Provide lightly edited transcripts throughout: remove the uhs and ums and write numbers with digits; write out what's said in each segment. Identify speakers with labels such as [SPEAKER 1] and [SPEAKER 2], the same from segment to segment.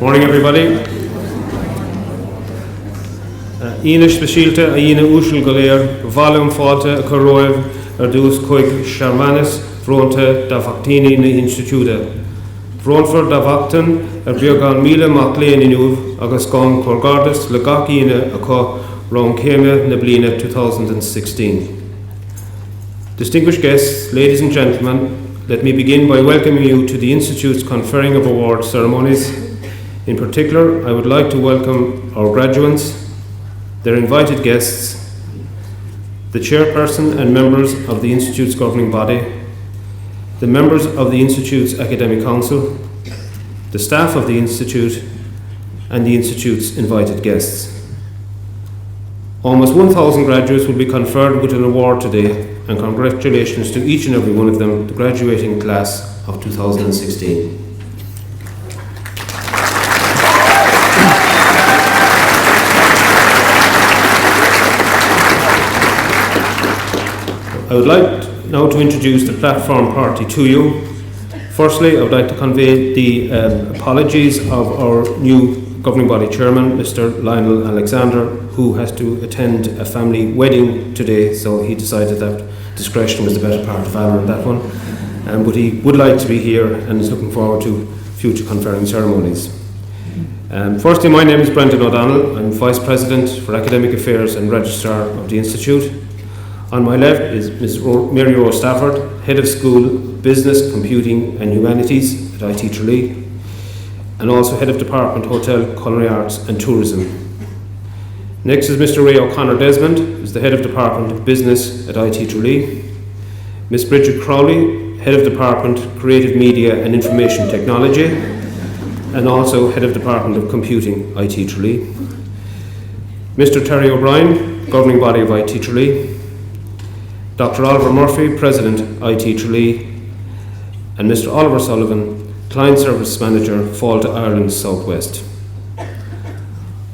[SPEAKER 1] Morning, everybody. Ina specialte a ina ushul goleir, volume falta a corroev, ardus coig charmanis, fronte da vactini na institute. Frontford da vactan, biogan mila maclean inuv, agus gong corgardus legakina a co ronkeme nablina 2016. Distinguished guests, ladies and gentlemen, let me begin by welcoming you to the Institute's conferring of award ceremonies. In particular, I would like to welcome our graduates, their invited guests, the chairperson and members of the Institute's governing body, the members of the Institute's academic council, the staff of the Institute, and the Institute's invited guests. Almost 1,000 graduates will be conferred with an award today, and congratulations to each and every one of them, the graduating class of 2016. I would like now to introduce the platform party to you. Firstly, I would like to convey the apologies of our new governing body chairman, Mr. Lionel Alexander, who has to attend a family wedding today, so he decided that discretion was the better part of valour in that one. But he would like to be here and is looking forward to future conferring ceremonies. Firstly, my name is Brendan O'Donnell. I'm Vice President for Academic Affairs and Registrar of the Institute. On my left is Ms. Mary Rose Stafford, Head of School, Business, Computing and Humanities at ITT Tralee, and also Head of Department, Hotel, Culinary Arts and Tourism. Next is Mr. Ray O'Connor Desmond, who's the Head of Department of Business at ITT Tralee. Ms. Bridget Crowley, Head of Department, Creative Media and Information Technology, and also Head of Department of Computing, ITT Tralee. Mr. Terry O'Brien, Governing Body of ITT Tralee. Dr. Oliver Murphy, President, ITT Tralee, and Mr. Oliver Sullivan, Client Service Manager, Fáilte Ireland Southwest.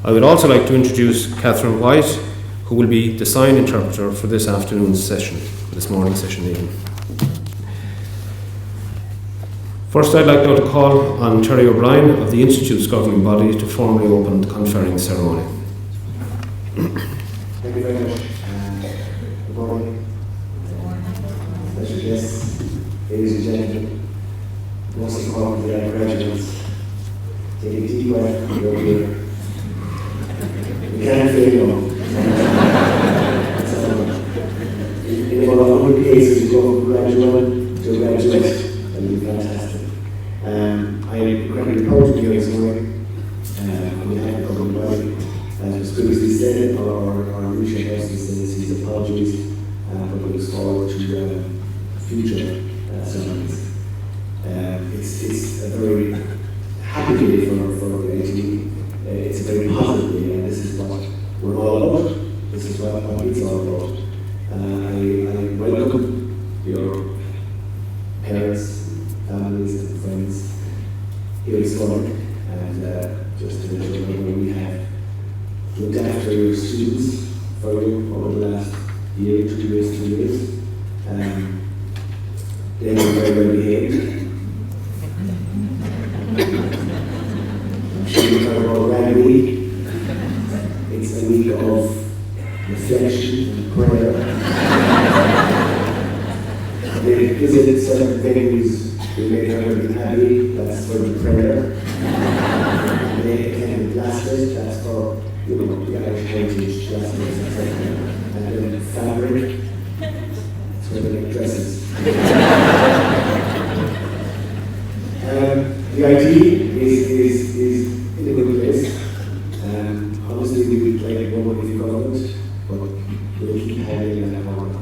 [SPEAKER 1] I would also like to introduce Catherine White, who will be the sign interpreter for this afternoon's session, this morning's session even. First, I'd like now to call on Terry O'Brien of the Institute's governing body to formally open the conferring ceremony.
[SPEAKER 2] Thank you very much. Good morning. Special guests, ladies and gentlemen, most importantly, our graduates, take a deep breath and go here. We can't fail now. In about 100 cases, you go from graduate to graduate, and you'll be fantastic. I'm incredibly proud to be here this morning. We have a governing body. As was previously said, our new chairperson says his apologies, but we look forward to future ceremonies. It's a very happy day for the ITT. It's a very positive day, and this is what we're all about. This is what it's all about. I welcome your parents, families, and friends here this morning, and just to let you know, we have looked after your students for you over the last year, 2 years, 3 years. They were very well behaved. I'm sure you heard about Rally Week. It's a week of reflection and prayer. They visited certain venues, we made her very happy, that's for the prayer. They attended classes, that's for the Irish heritage classes, etc. And then fabric, that's where they make dresses. The IT is in a good place. Honestly, we would like more if government, but we'll keep having that corner.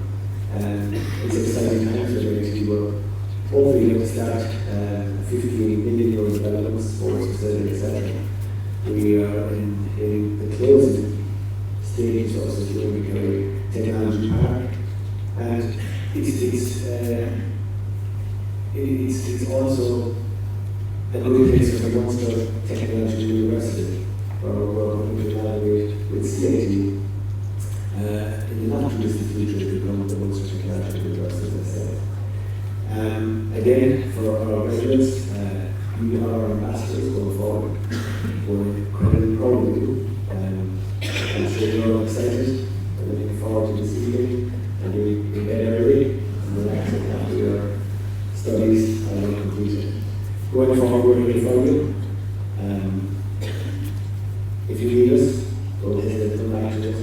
[SPEAKER 2] It's exciting times for the IT. We're hopefully going to start 15 million euro development, sports facility, etc. We are in the closing stage of securing a technology park, and it's also a good place for the Munster Technology University, where we're going to evaluate with CIT in the not too distant future to become the Munster Technology University, as I said. Again, for our graduates, We are our ambassadors going forward. We're incredibly proud of you. I'm sure you're all excited and looking forward to this evening and you'll be bed early and relaxing after your studies are completed. Going forward, we're ready for you. If you need us, don't hesitate to come back to us.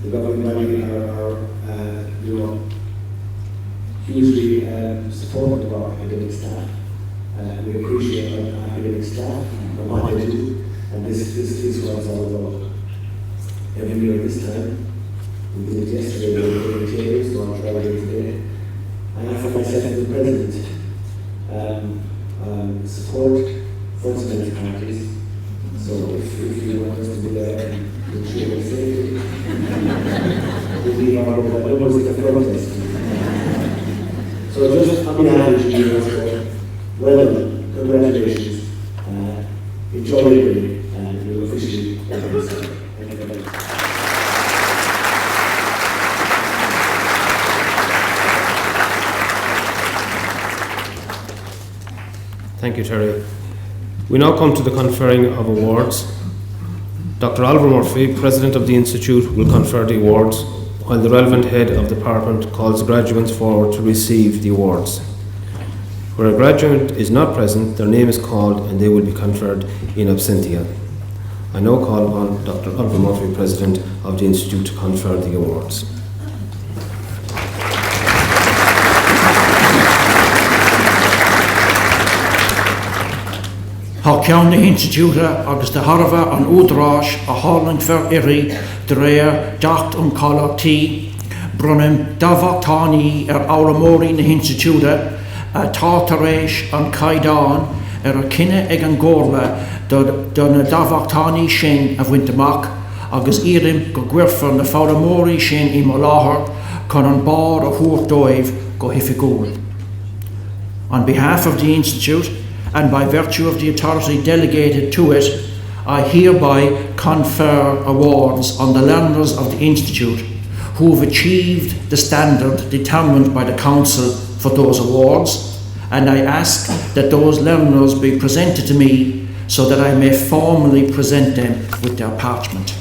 [SPEAKER 2] The governing body are hugely supportive of our academic staff. We appreciate our academic staff and what they do, and this is what it's all about. Every year at this time, we did it yesterday, we were doing tables, so I'll try again today. I offer myself as the president support for cement parties. So if you want us to be there and ensure safety, we'll be our numbers at the protest. So just on behalf of you, well done, congratulations, enjoy your day, and you'll officially open this up. Thank you very much.
[SPEAKER 1] Thank you, Terry. We now come to the conferring of awards. Dr. Oliver Murphy, President of the Institute, will confer the awards, while the relevant head of department calls graduates forward to receive the awards. Where a graduate is not present, their name is called and they will be conferred in absentia. I now call upon Dr. Oliver Murphy, President of the Institute, to confer the awards.
[SPEAKER 3] Tá ceann na Institute agus de Harbh an údarás a hálainn fear iri de réir dacht an Tí brunim dábhachtánaí áramóirí na Institute a tá tar éis an caighdeán a cinenne ag an gcomharba do na dábhachtánaí sin a bhaint amach agus iarraim go gcuirfear na fáramóirí sin I mo láthair chun an bár a thuairdóibh go hiifigúil. On behalf of the Institute, and by virtue of the authority delegated to it, I hereby confer awards on the learners of the Institute who have achieved the standard determined by the Council for those awards, and I ask that those learners be presented to me so that I may formally present them with their parchment.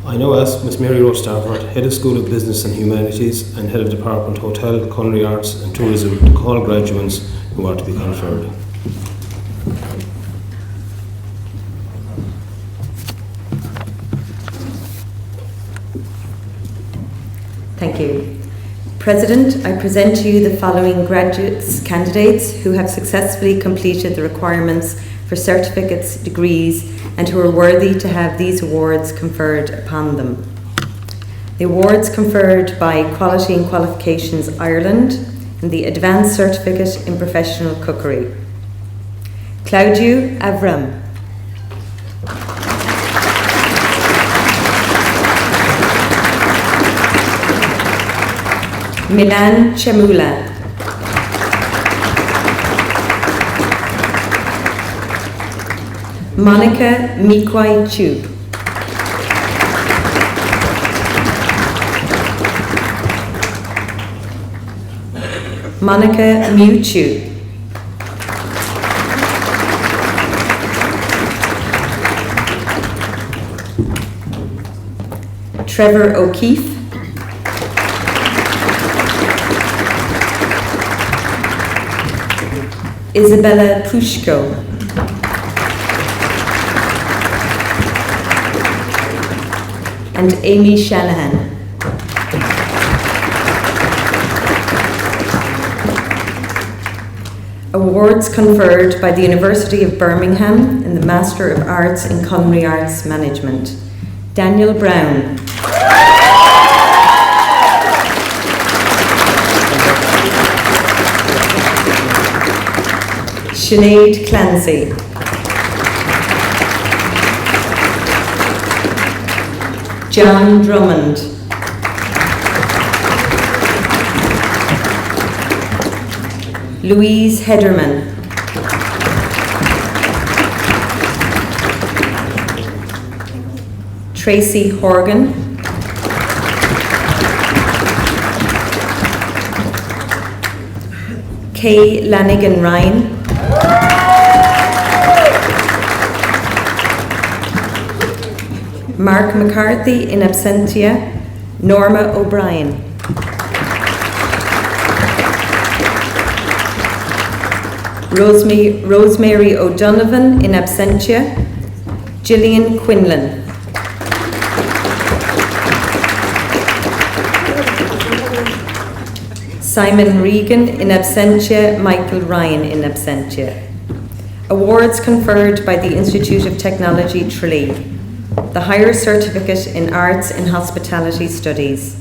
[SPEAKER 1] I now ask Ms. Mary Rose Stafford, Head of School of Business and Humanities and Head of Department Hotel, Culinary Arts and Tourism, to call graduates who are to be conferred.
[SPEAKER 4] Thank you. President, I present to you the following candidates who have successfully completed the requirements for certificates, degrees, and who are worthy to have these awards conferred upon them. The awards conferred by Quality and Qualifications Ireland and the Advanced Certificate in Professional Cookery. Claudiu Avram. Milan Chamula. Monica Mikwai Chu. Monica Miu Chu. Trevor O'Keefe. Isabella Pushko. And Amy Shanahan. Awards conferred by the University of Birmingham in the Master of Arts in Culinary Arts Management. Daniel Brown. Sinead Clancy. John Drummond. Louise Hederman. Tracy Horgan, Kay Lanigan Ryan, Mark McCarthy in absentia, Norma O'Brien. Rosemary O'Donovan in absentia, Gillian Quinlan. Simon Regan in absentia, Michael Ryan in absentia. Awards conferred by the Institute of Technology Tralee. The Higher Certificate in Arts and Hospitality Studies.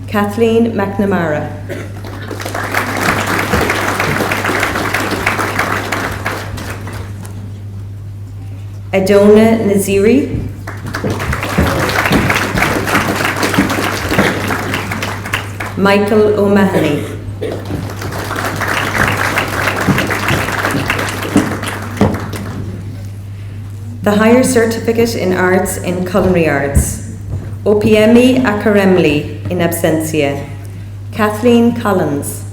[SPEAKER 4] Kathleen McNamara. Adona Naziri. Michael O'Mahony. The Higher Certificate in Arts in Culinary Arts. Opiemi Akaremli in absentia. Kathleen Collins.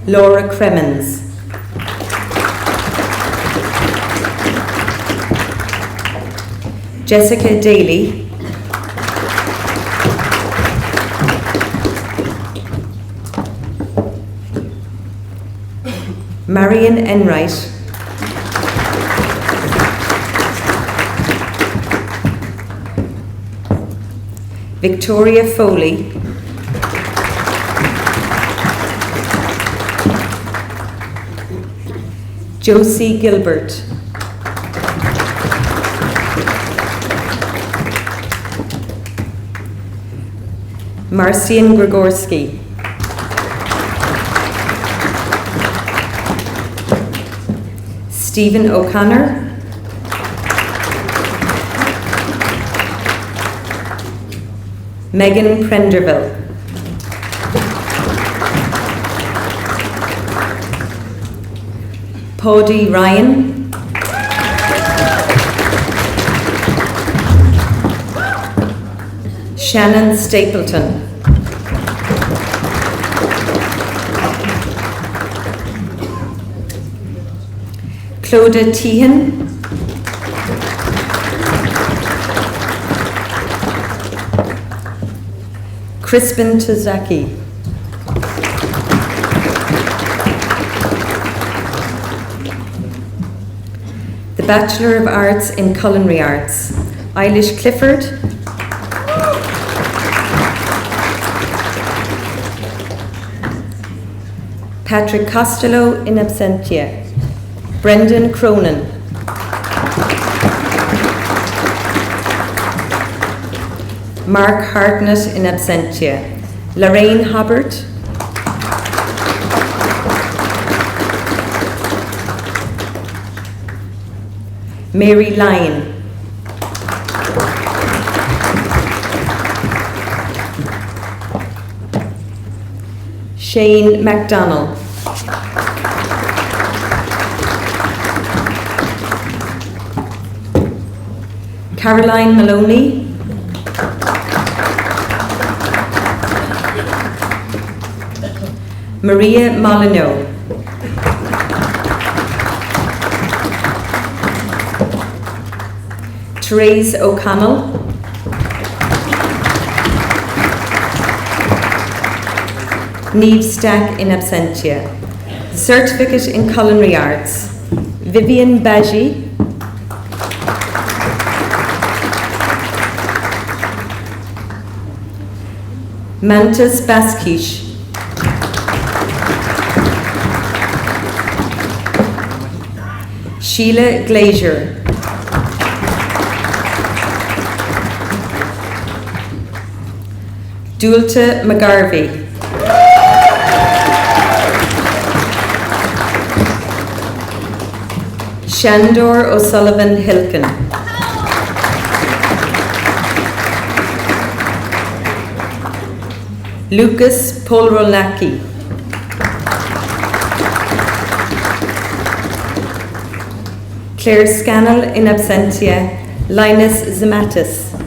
[SPEAKER 4] Laura Cremens. Jessica Daly. Marion Enright. Victoria Foley. Josie Gilbert. Marcian Gregorski. Stephen O'Connor. Megan Prenderville. Poddy Ryan. Shannon Stapleton. Clodagh Tehan. Crispin Tazaki. The Bachelor of Arts in Culinary Arts. Eilish Clifford. Patrick Costello in absentia. Brendan Cronin. Mark Hartnett in absentia. Lorraine Hobbart. Mary Lyon. Shane MacDonald. Caroline Maloney. Maria Molyneux. Therese O'Connell. Neve Stack in absentia. Certificate in Culinary Arts. Vivian Baji. Mantis Baskish. Sheila Glazier. Dulta McGarvey. Shandor O'Sullivan Hilkin. Lucas Polrolnacki. Claire Scannell in absentia, Linus Zamatis.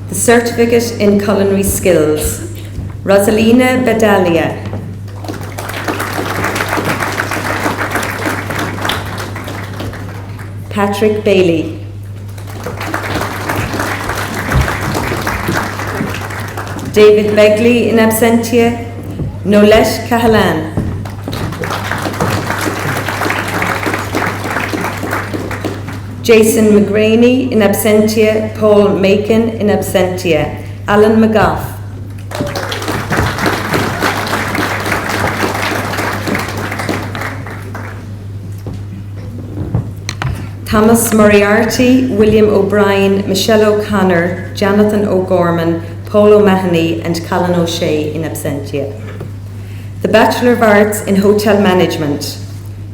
[SPEAKER 4] The certificate in culinary skills, Rosalina Bedalia. Patrick Bailey. David Begley in absentia, Nolette Cahalan. Jason McGraney in absentia, Paul Macon in absentia, Alan McGough. Thomas Moriarty, William O'Brien, Michelle O'Connor, Jonathan O'Gorman, Paul O'Mahony and Colin O'Shea in absentia. The Bachelor of Arts in Hotel Management,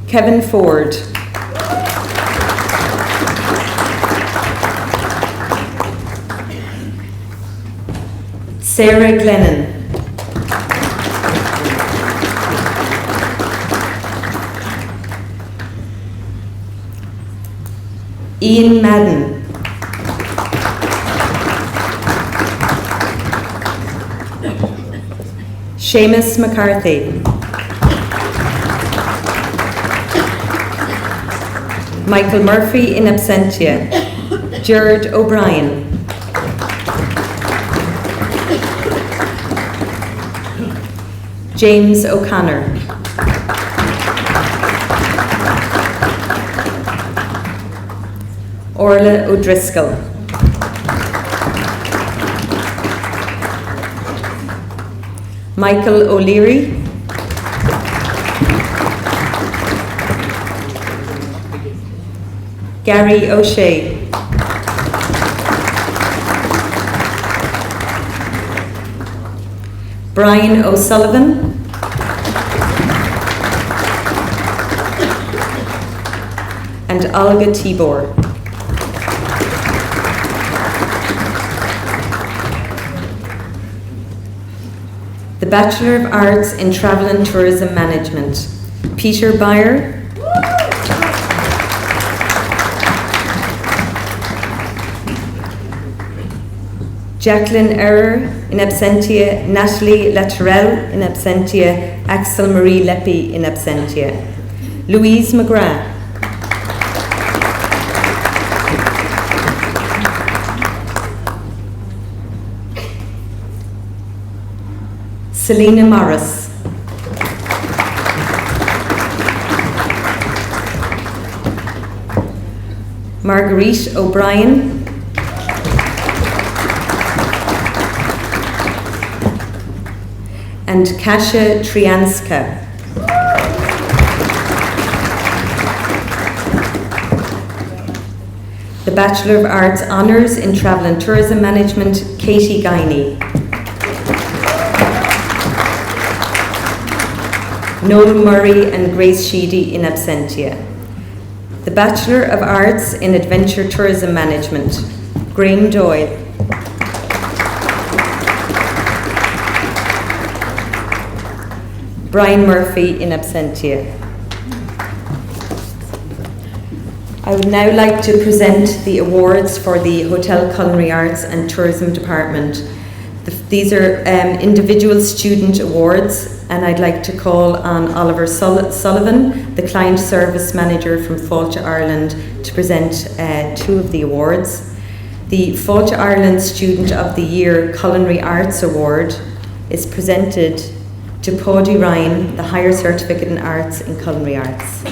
[SPEAKER 4] Kevin Ford. Sarah Glennon. Ian Madden. Seamus McCarthy. Michael Murphy in absentia, Gerard O'Brien. James O'Connor. Orla O'Driscoll. Michael O'Leary. Gary O'Shea. Brian O'Sullivan. And Olga Tibor. The Bachelor of Arts in Travel and Tourism Management, Peter Beyer. Jacqueline Errer in absentia, Natalie Laterelle in absentia, Axel Marie Leppi in absentia, Louise McGrath. Selena Morris. Marguerite O'Brien. And Kasia Trianska. The Bachelor of Arts Honours in Travel and Tourism Management, Katie Guiney. Noel Murray and Grace Sheedy in absentia. The Bachelor of Arts in Adventure Tourism Management, Graham Doyle. Brian Murphy in absentia. I would now like to present the awards for the Hotel Culinary Arts and Tourism Department. These are individual student awards, and I'd like to call on Oliver Sullivan, the Client Service Manager from Fáilte Ireland, to present two of the awards. The Fáilte Ireland Student of the Year Culinary Arts Award is presented to Paddy Ryan, the Higher Certificate in Arts in Culinary Arts.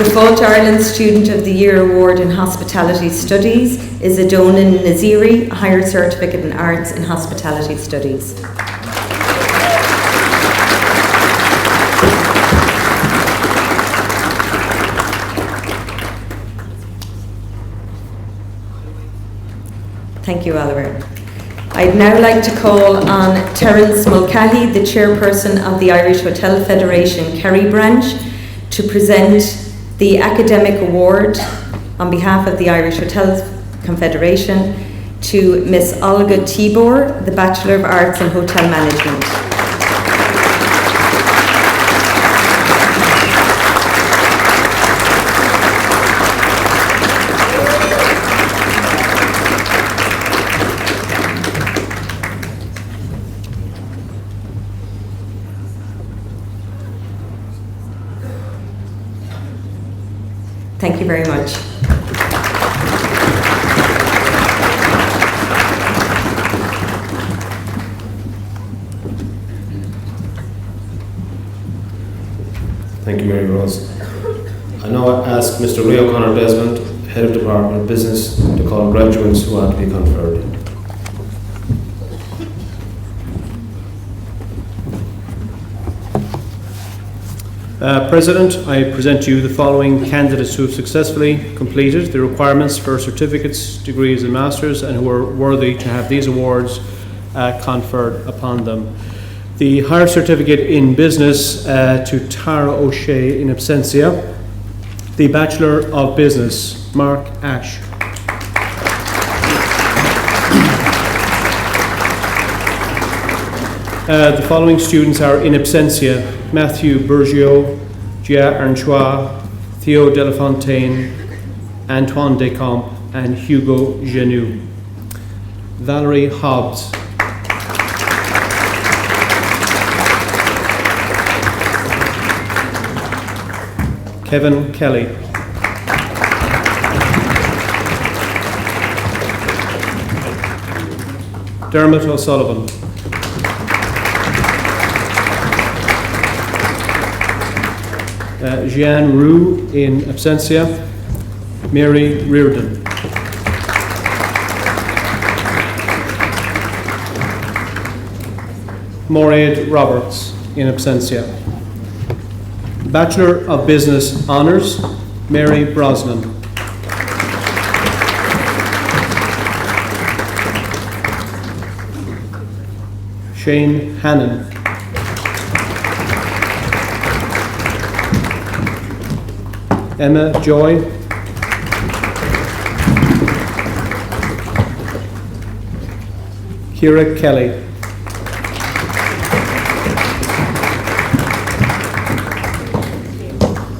[SPEAKER 4] The Fáilte Ireland Student of the Year Award in Hospitality Studies is Adonan Naziri, a Higher Certificate in Arts in Hospitality Studies. Thank you, Oliver. I'd now like to call on Terence Mulcahy, the chairperson of the Irish Hotel Federation Kerry branch, to present the academic award on behalf of the Irish Hotels Confederation to Miss Olga Tibor, the Bachelor of Arts in Hotel Management. Thank you very much.
[SPEAKER 1] Thank you, Mary Rose. I now ask Mr. Ray O'Connor Desmond, Head of Department of Business, to call graduates who are to be conferred.
[SPEAKER 5] President, I present to you the following candidates who have successfully completed the requirements for certificates, degrees and masters, and who are worthy to have these awards conferred upon them. The Higher Certificate in Business to Tara O'Shea in absentia. The Bachelor of Business, Mark Ash. The following students are in absentia: Matthew Bergiot, Gia Arnchois, Theo Delafontaine, Antoine Descamps, and Hugo Genoux. Valerie Hobbs. Kevin Kelly. Dermot O'Sullivan. Jeanne Roux in absentia. Mary Reardon. Moraid Roberts in absentia. Bachelor of Business Honours, Mary Brosnan. Shane Hannon. Emma Joy. Kira Kelly.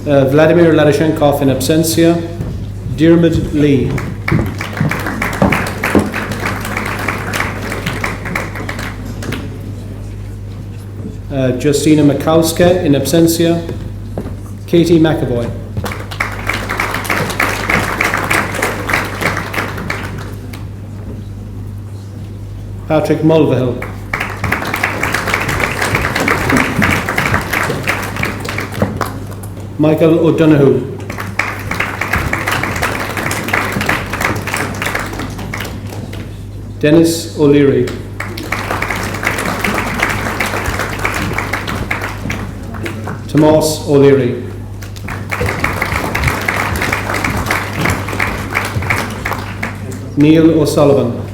[SPEAKER 5] Vladimir Ladyshenkov in absentia. Diarmid Lee. Justina Makowska in absentia. Katie McAvoy. Patrick Mulvihill. Michael O'Donoghue. Dennis O'Leary. Tomas O'Leary. Neil O'Sullivan.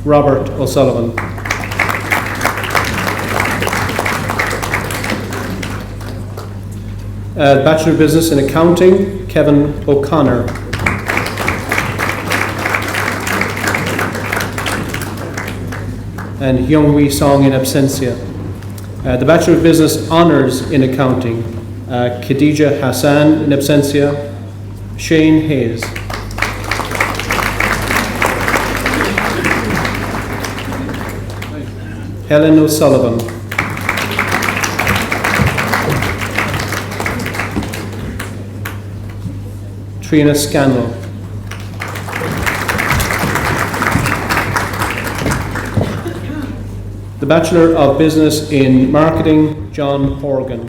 [SPEAKER 5] Robert O'Sullivan. Bachelor of Business in Accounting, Kevin O'Connor. And Hyung Wee Song in absentia. The Bachelor of Business Honours in Accounting, Khadija Hassan in absentia. Shane Hayes. Helen O'Sullivan. Trina Scannell. The Bachelor of Business in Marketing, John Horgan.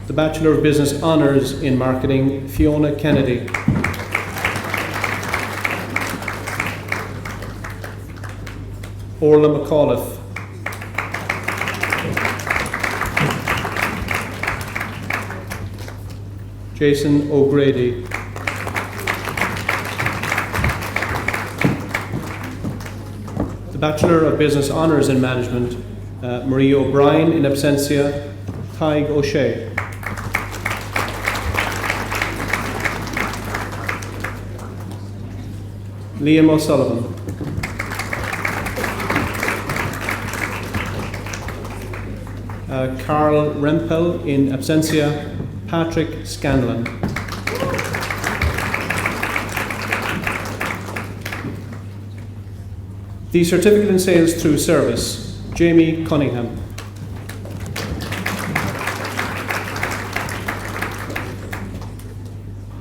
[SPEAKER 5] The Bachelor of Business Honours in Marketing, Fiona Kennedy. Orla McAuliffe. Jason O'Grady. The Bachelor of Business Honours in Management, Marie O'Brien in absentia, Taig O'Shea. Liam O'Sullivan. Carl Rempel in absentia, Patrick Scanlon. The Certificate in Sales through Service, Jamie Cunningham.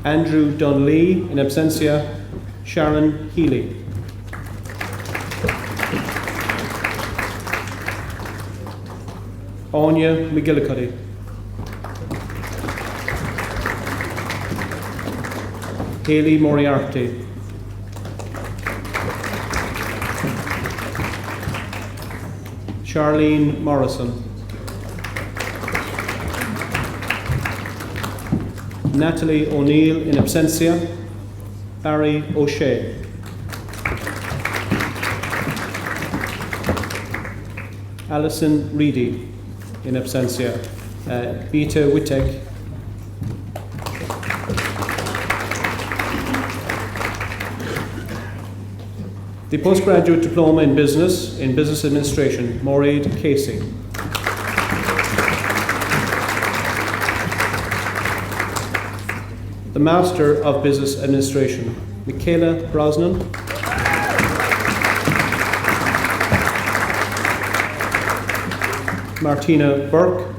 [SPEAKER 5] Andrew Dunlea in absentia, Sharon Healy. Anya McGillicuddy. Hayley Moriarty. Charlene Morrison. Natalie O'Neill in absentia, Barry O'Shea. Alison Reedy in absentia, Beta Wittek. The Postgraduate Diploma in Business Administration, Maureen Casey. The Master of Business Administration, Michaela Brosnan. Martina Burke.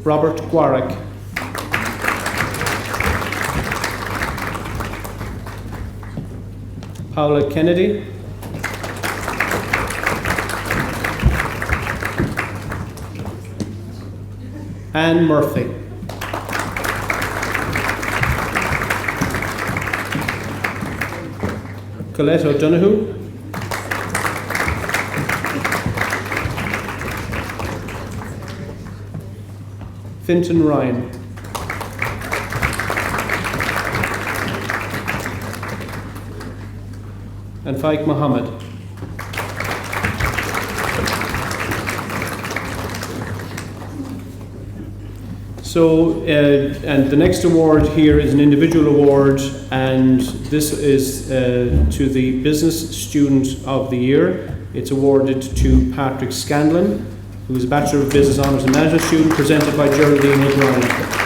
[SPEAKER 5] Robert Guarick. Paula Kennedy. Anne Murphy. Colette O'Donoghue. Fintan Ryan. And Faik Mohammed. So, and the next award here is an individual award, and this is to the Business Student of the Year. It's awarded to Patrick Scanlon, who is a Bachelor of Business Honours and Management student, presented by Geraldine O'Brien.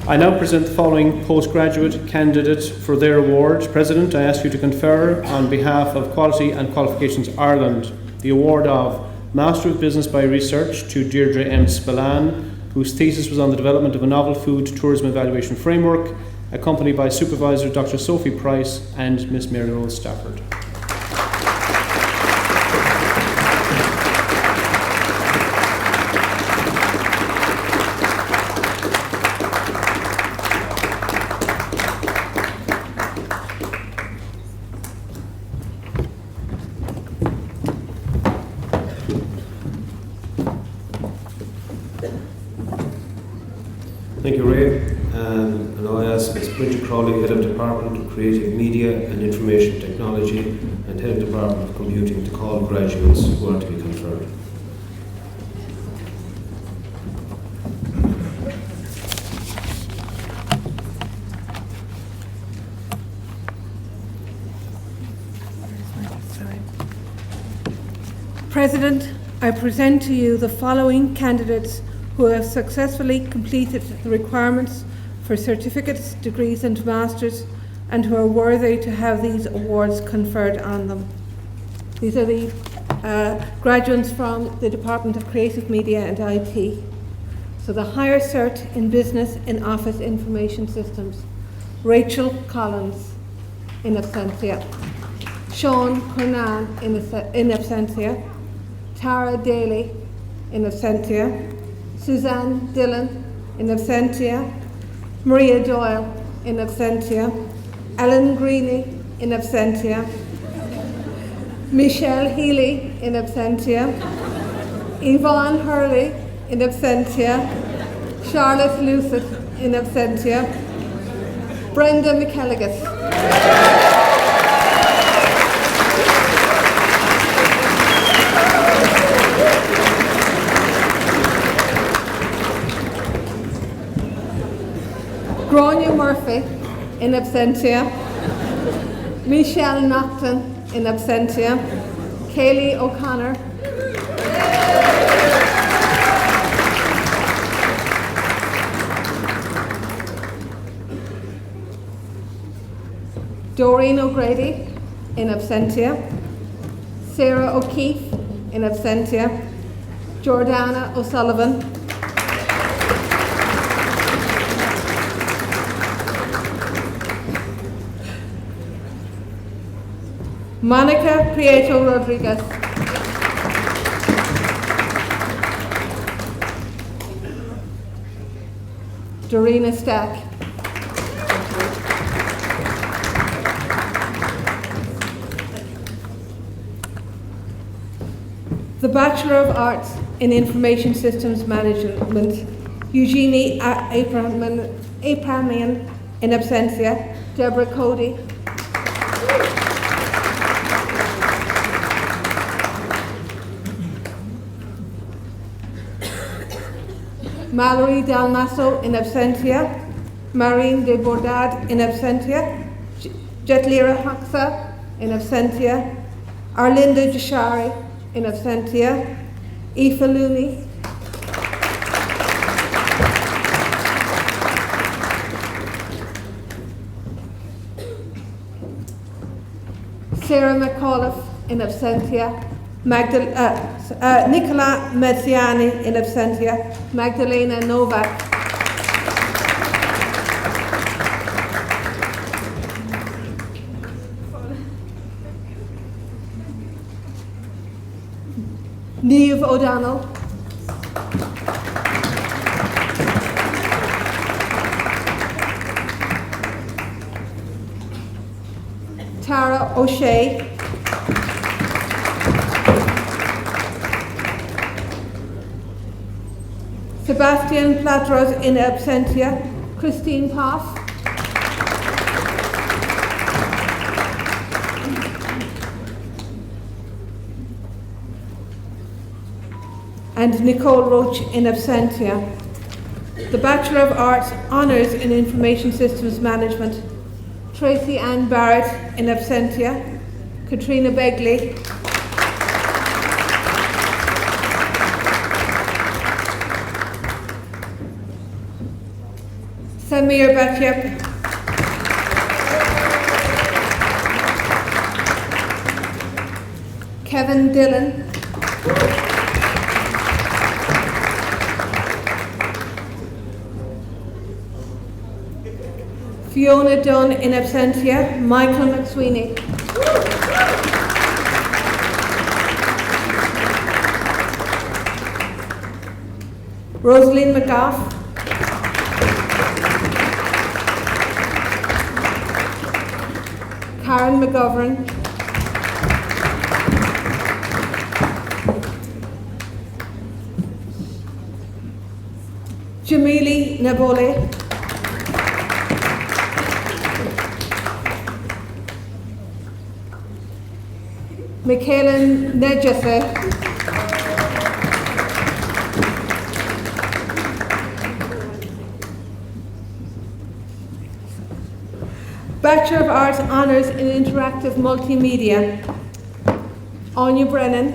[SPEAKER 5] I now present the following postgraduate candidates for their award. President, I ask you to confer on behalf of Quality and Qualifications Ireland the award of Master of Business by Research to Deirdre M. Spillane, whose thesis was on the development of a novel food tourism evaluation framework, accompanied by Supervisor Dr. Sophie Price and Miss Mary Rose Stafford.
[SPEAKER 1] Thank you, Ray. And now I ask Ms. Bridget Crowley, Head of Department of Creative Media and Information Technology and Head of Department of Computing, to call graduates who are to be conferred.
[SPEAKER 6] President, I present to you the following candidates who have successfully completed the requirements for certificates, degrees and masters, and who are worthy to have these awards conferred on them. These are the graduates from the Department of Creative Media and IT. So the higher cert in Business in Office Information Systems, Rachel Collins, in absentia. Sean Kernan, in absentia. Tara Daly, in absentia. Suzanne Dillon, in absentia. Maria Doyle, in absentia. Ellen Greeny, in absentia. Michelle Healy, in absentia. Yvonne Hurley, in absentia. Charlotte Lucet, in absentia. Brenda McKelligus. Gráinne Murphy, in absentia. Michelle Naughton, in absentia. Kaylee O'Connor. Doreen O'Grady, in absentia. Sarah O'Keefe, in absentia. Jordana O'Sullivan. Monica Prieto Rodriguez. Dorina Stack. The Bachelor of Arts in Information Systems Management, Eugenie Apramian, in absentia. Deborah Cody. Mallory Dalmasso, in absentia. Marine de Bordad, in absentia. Jetlira Haksa, in absentia. Arlinda Jashari, in absentia. Aoife Looney. Sarah McAuliffe, in absentia. Nicola Mezziani, in absentia. Magdalena Novak. Niamh O'Donnell. Tara O'Shea. Sebastian Platros, in absentia. Christine Poff. And Nicole Roach, in absentia. The Bachelor of Arts Honours in Information Systems Management, Tracy Ann Barrett, in absentia. Katrina Begley. Samir Batyep. Kevin Dillon. Fiona Dunn, in absentia. Michael McSweeney. Rosaline McGough. Karen McGovern. Jamili Nabole. Michaela Nejase. Bachelor of Arts Honours in Interactive Multimedia, Anya Brennan.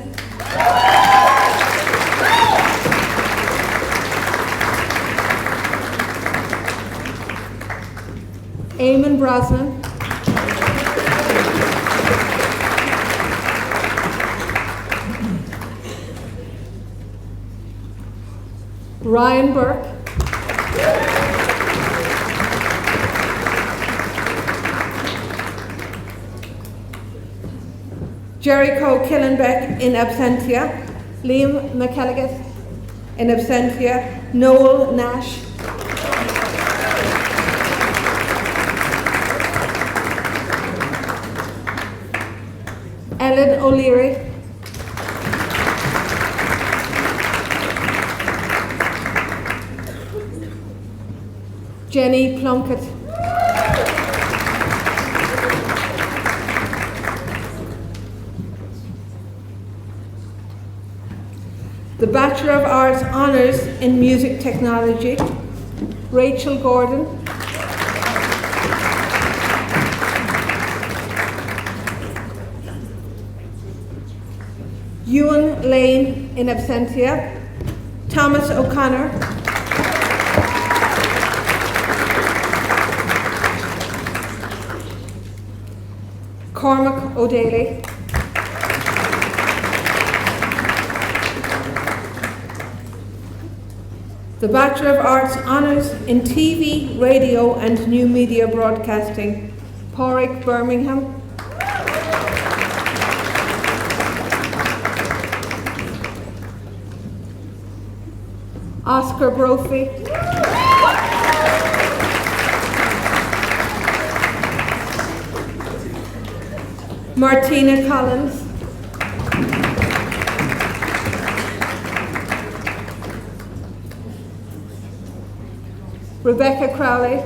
[SPEAKER 6] Eamon Brosnan. Ryan Burke, Jericho Killenbeck in absentia, Liam McElligott in absentia, Noel Nash, Ellen O'Leary, Jenny Plunkett, the Bachelor of Arts Honours in Music Technology, Rachel Gordon, Ewan Lane in absentia, Thomas O'Connor, Cormac O'Daly, the Bachelor of Arts Honours in TV, Radio and New Media Broadcasting, Pádraig Birmingham, Oscar Brophy, Martina Collins, Rebecca Crowley,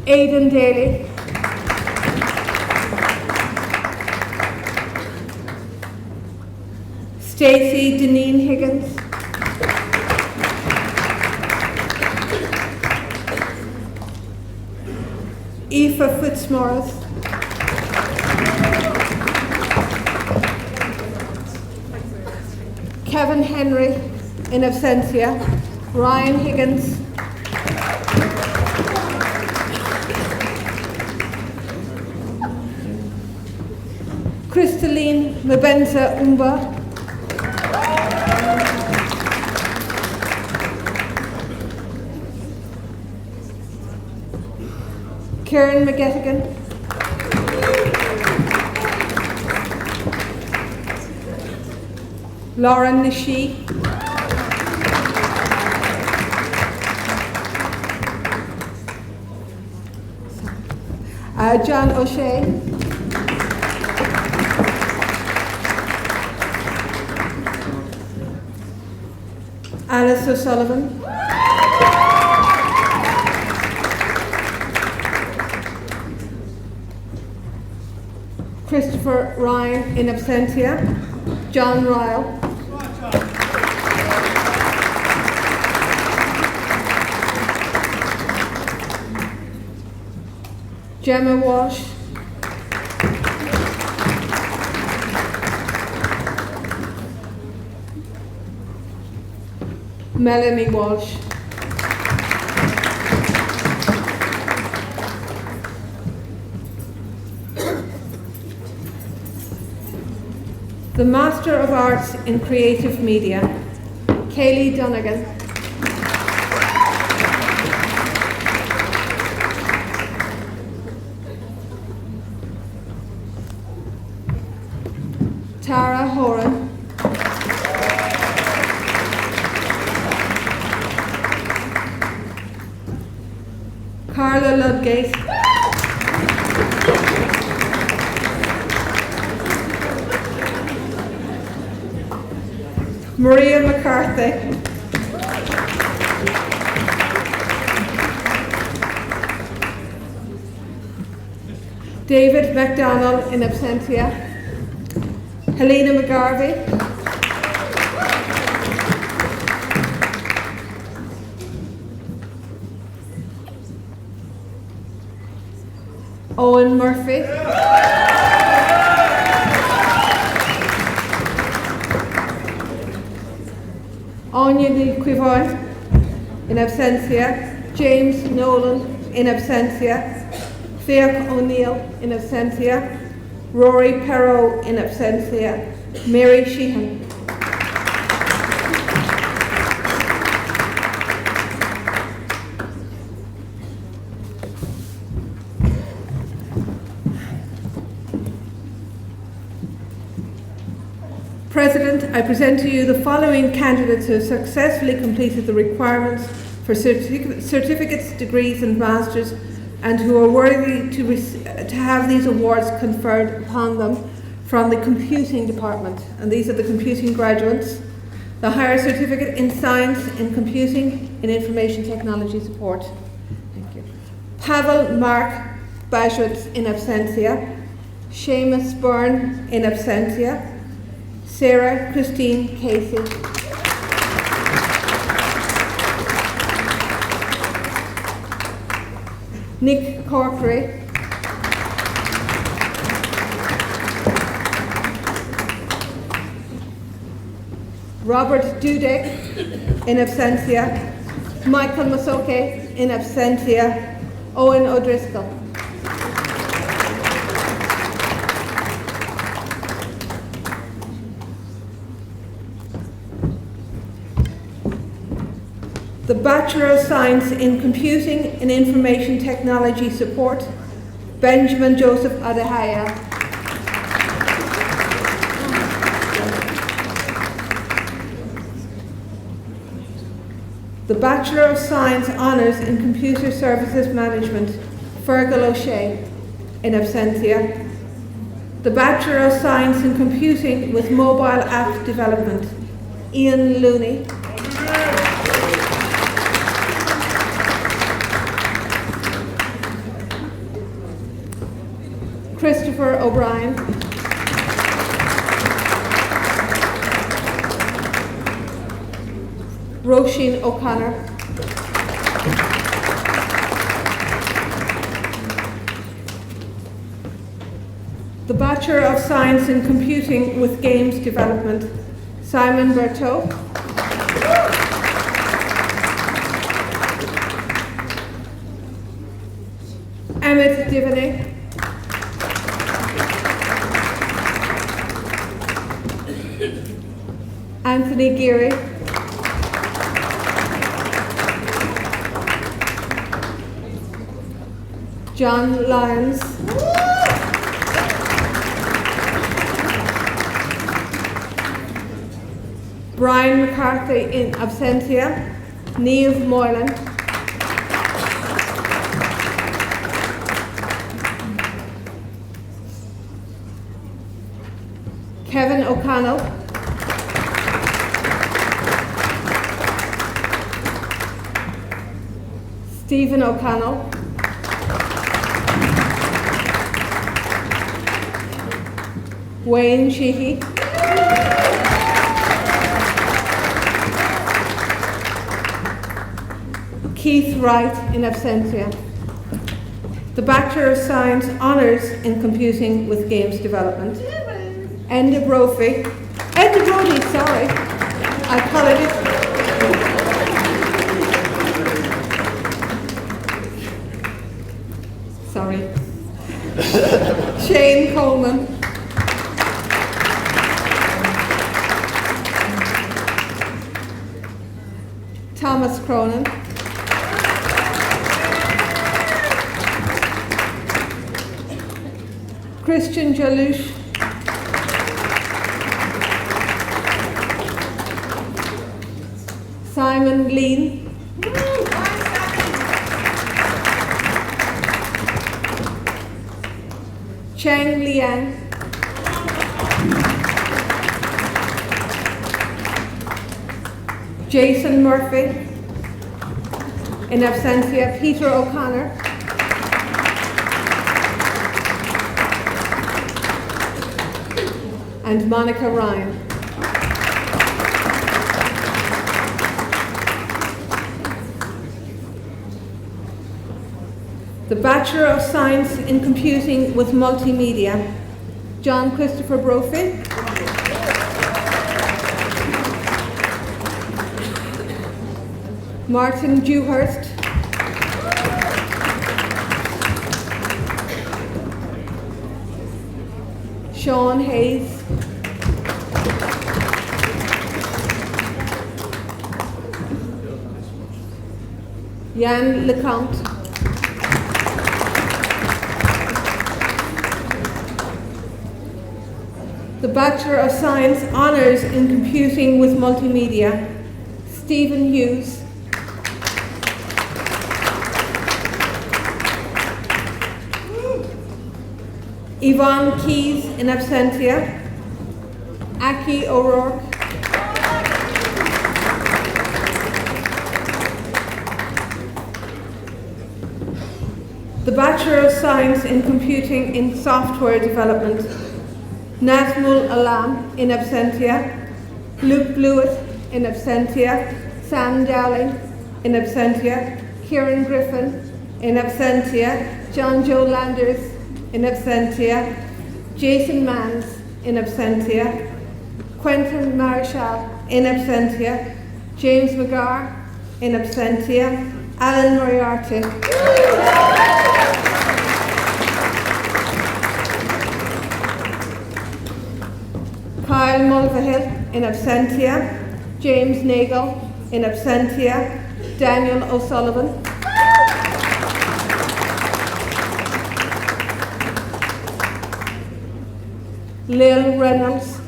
[SPEAKER 6] Aidan Daly, Stacey Deneen Higgins, Aoife Fitzmaurice, Kevin Henry in absentia, Ryan Higgins, Kristaline Mabenza Umba, Kieran McGettigan, Lauren Nishi, John O'Shea, Alice O'Sullivan, Christopher Ryan in absentia, John Ryle, Gemma Walsh, Melanie Walsh, the Master of Arts in Creative Media, Kaylee Donegan, Tara Horan, Carla Ludgate, Maria McCarthy, David MacDonald in absentia, Helena McGarvey, Owen Murphy, Anya Quivoy in absentia, James Nolan in absentia, Fiach O'Neill in absentia, Rory Perrow in absentia, Mary Sheehan. President, I present to you the following candidates who have successfully completed the requirements for certificates, degrees and masters, and who are worthy to have these awards conferred upon them from the computing department. And these are the computing graduates. The higher certificate in science, in computing, in information technology support. Thank you. Pavel Mark Bajwitz in absentia. Seamus Byrne in absentia. Sarah Christine Casey. Nick Corkery. Robert Dudek in absentia. Michael Masoke in absentia. Owen O'Driscoll. The Bachelor of Science in Computing and Information Technology Support, Benjamin Joseph Adehaya. The Bachelor of Science Honours in Computer Services Management, Fergal O'Shea, in absentia. The Bachelor of Science in Computing with Mobile App Development, Ian Looney. Christopher O'Brien. Roisin O'Connor. The Bachelor of Science in Computing with Games Development, Simon Berteau. Emmett Diviney. Anthony Geary. John Lyons. Brian McCarthy in absentia. Niamh Moylan. Kevin O'Connell. Stephen O'Connell. Wayne Sheehy. Keith Wright in absentia. The Bachelor of Science Honours in Computing with Games Development, Enda Brody, sorry, I coloured it. Sorry. Shane Coleman. Thomas Cronin. Christian Jalouche. Simon Lean. Cheng Liang. Jason Murphy. In absentia, Peter O'Connor. And Monica Ryan. The Bachelor of Science in Computing with Multimedia, John Christopher Brophy. Martin Dewhurst. Sean Hayes, Jan LeCount, the Bachelor of Science Honours in Computing with Multimedia, Stephen Hughes, Yvonne Keys in absentia, Aki O'Rourke, the Bachelor of Science in Computing in Software Development, Nazmul Alam in absentia, Luke Blewett in absentia, Sam Dowling in absentia, Kieran Griffin in absentia, John Joe Landers in absentia, Jason Manns in absentia, Quentin Marshall in absentia, James McGarr in absentia, Alan Moriarty, Kyle Mulvihill in absentia, James Nagel in absentia, Daniel O'Sullivan, Lil Reynolds,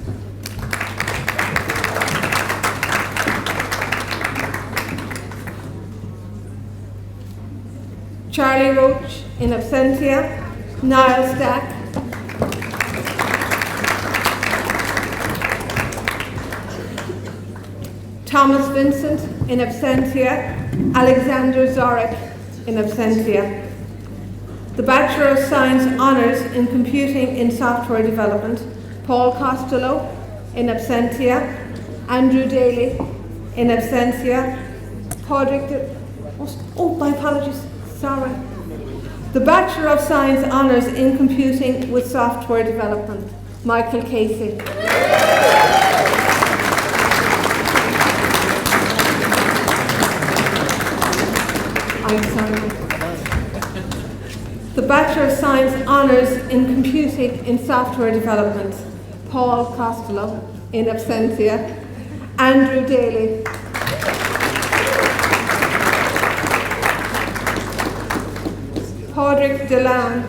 [SPEAKER 6] Charlie Roach in absentia, Niall Stack, Thomas Vincent in absentia, Alexander Zorek in absentia. The Bachelor of Science Honours in Computing in Software Development, Paul Costello in absentia, Andrew Daly in absentia, my apologies, sorry. The Bachelor of Science Honours in Computing with Software Development, Michael Casey. I'm sorry. The Bachelor of Science Honours in Computing in Software Development, Paul Costello in absentia, Andrew Daly, Padraig Delan,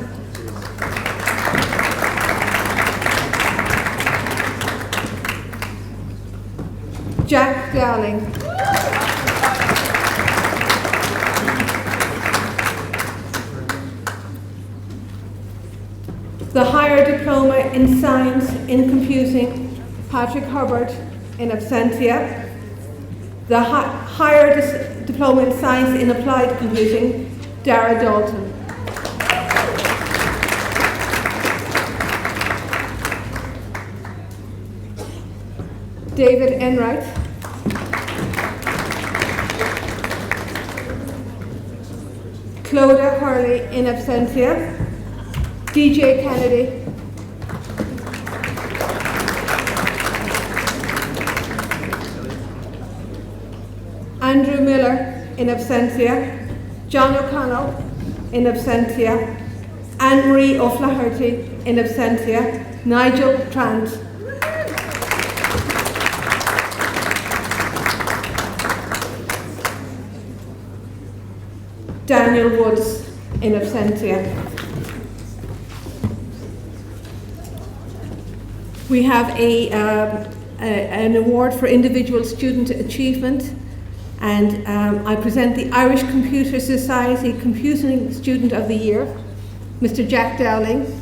[SPEAKER 6] Jack Dowling, the Higher Diploma in Science in Computing, Patrick Hubbard in absentia, the Higher Diploma in Science in Applied Computing, Dara Dalton. David Enright, Clodagh Hurley in absentia, DJ Kennedy, Andrew Miller in absentia, John O'Connell in absentia, Anne-Marie O'Flaherty in absentia, Nigel Trant, Daniel Woods in absentia. We have an award for individual student achievement, and I present the Irish Computer Society Computing Student of the Year, Mr. Jack Dowling.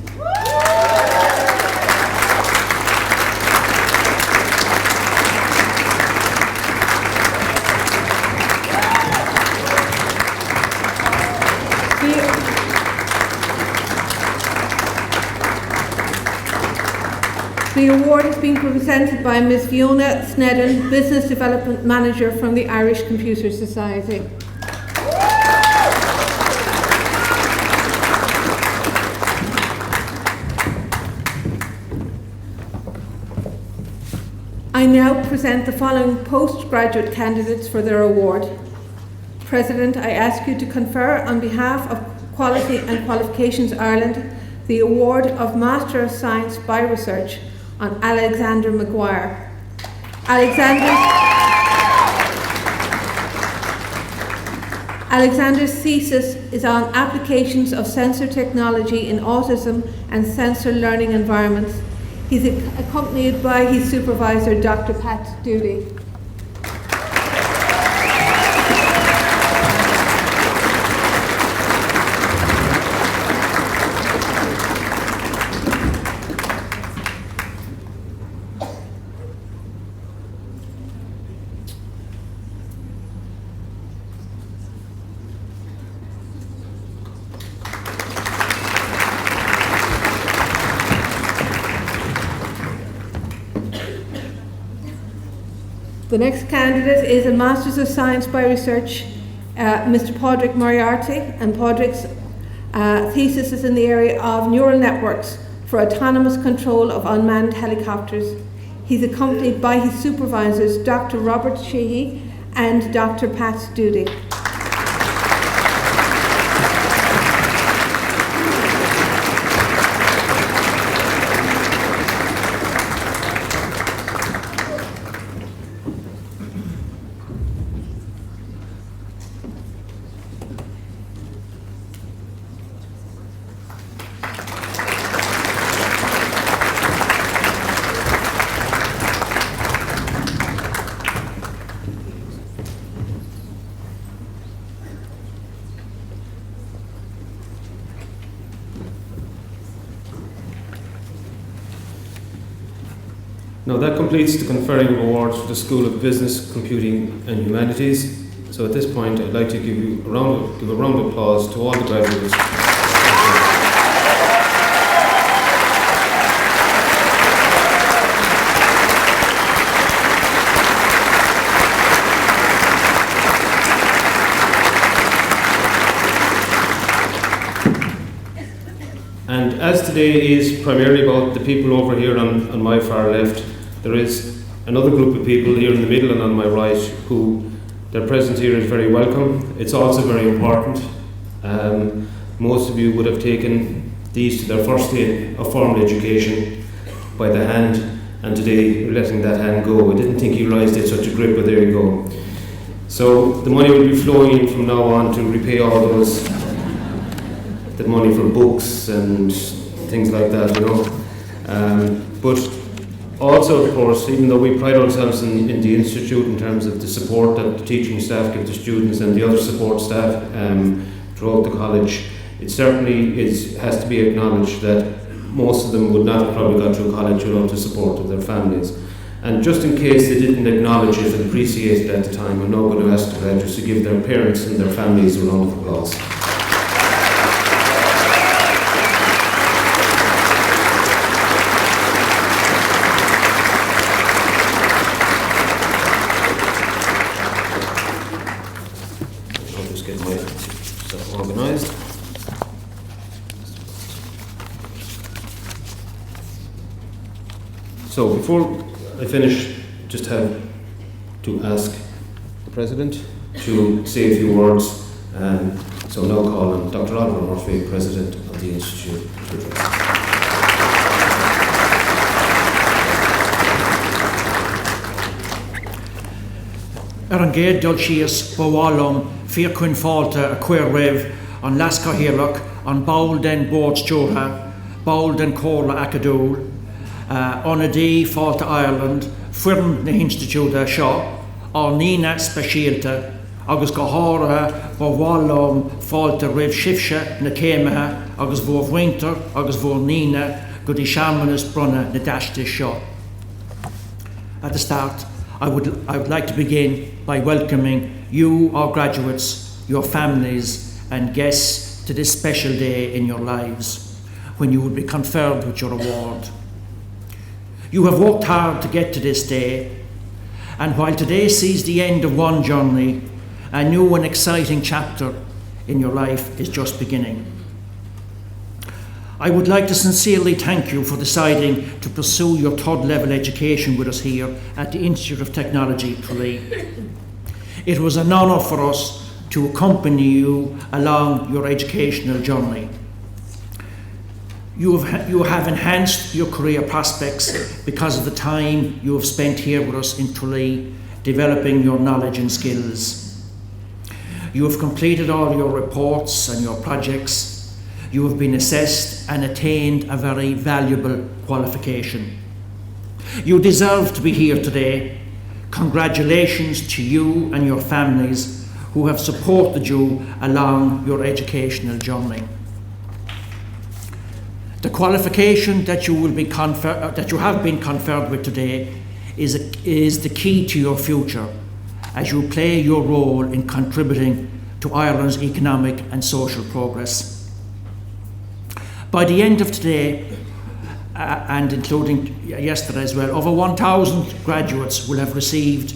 [SPEAKER 6] The award is being presented by Ms. Fiona Snedden, Business Development Manager from the Irish Computer Society. I now present the following postgraduate candidates for their award. President, I ask you to confer on behalf of Quality and Qualifications Ireland the award of Master of Science by Research on Alexander Maguire. Alexander's thesis is on applications of sensor technology in autism and sensor learning environments. He's accompanied by his supervisor, Dr. Pat Dooley. The next candidate is a Masters of Science by Research, Mr. Padraig Moriarty, and Padraig's thesis is in the area of neural networks for autonomous control of unmanned helicopters. He's accompanied by his supervisors, Dr. Robert Sheehy and Dr. Pat Dooley.
[SPEAKER 1] Now that completes the conferring of awards for the School of Business, Computing and Humanities. So at this point I'd like to give a round of applause to all the graduates. And as today is primarily about the people over here on my far left, there is another group of people here in the middle and on my right who their presence here is very welcome. It's also very important. Most of you would have taken these to their first day of formal education by the hand, and today you're letting that hand go. I didn't think you realised it had such a grip, but there you go. So the money will be flowing in from now on to repay all those the money for books and things like that, you know. But also, of course, even though we pride ourselves in the Institute in terms of the support that the teaching staff give to students and the other support staff throughout the college, it certainly has to be acknowledged that most of them would not have probably got through college without the support of their families. And just in case they didn't acknowledge it and appreciate it at the time, I'm now going to ask the graduates to give their parents and their families a round of applause. Organised. So before I finish, just have to ask the President to say a few words. So now call on Dr. Oliver Murphy, President of the Institute, to address.
[SPEAKER 3] An géad dul síos bhálum fíor chun fáilte a cuir raibh an lasca hiarlach an baul den bórdstúrtha, baul den cóla acadúil, an a dí fáilte Ireland, fuireann na Institute seo, á nína speisialta, agus go háirithe bhálum fáilte raibh sibse na céimethe, agus bhór bhaintear, agus bhór nína go dtí seamannas brunna na daiste seo. At the start, I would like to begin by welcoming you, our graduates, your families and guests to this special day in your lives when you will be conferred with your award. You have worked hard to get to this day, and while today sees the end of one journey, a new and exciting chapter in your life is just beginning. I would like to sincerely thank you for deciding to pursue your third level education with us here at the Institute of Technology, Tralee. It was an honour for us to accompany you along your educational journey. You have enhanced your career prospects because of the time you have spent here with us in Tralee, developing your knowledge and skills. You have completed all your reports and your projects. You have been assessed and attained a very valuable qualification. You deserve to be here today. Congratulations to you and your families who have supported you along your educational journey. The qualification that you have been conferred with today is the key to your future as you play your role in contributing to Ireland's economic and social progress. By the end of today, and including yesterday as well, over 1,000 graduates will have received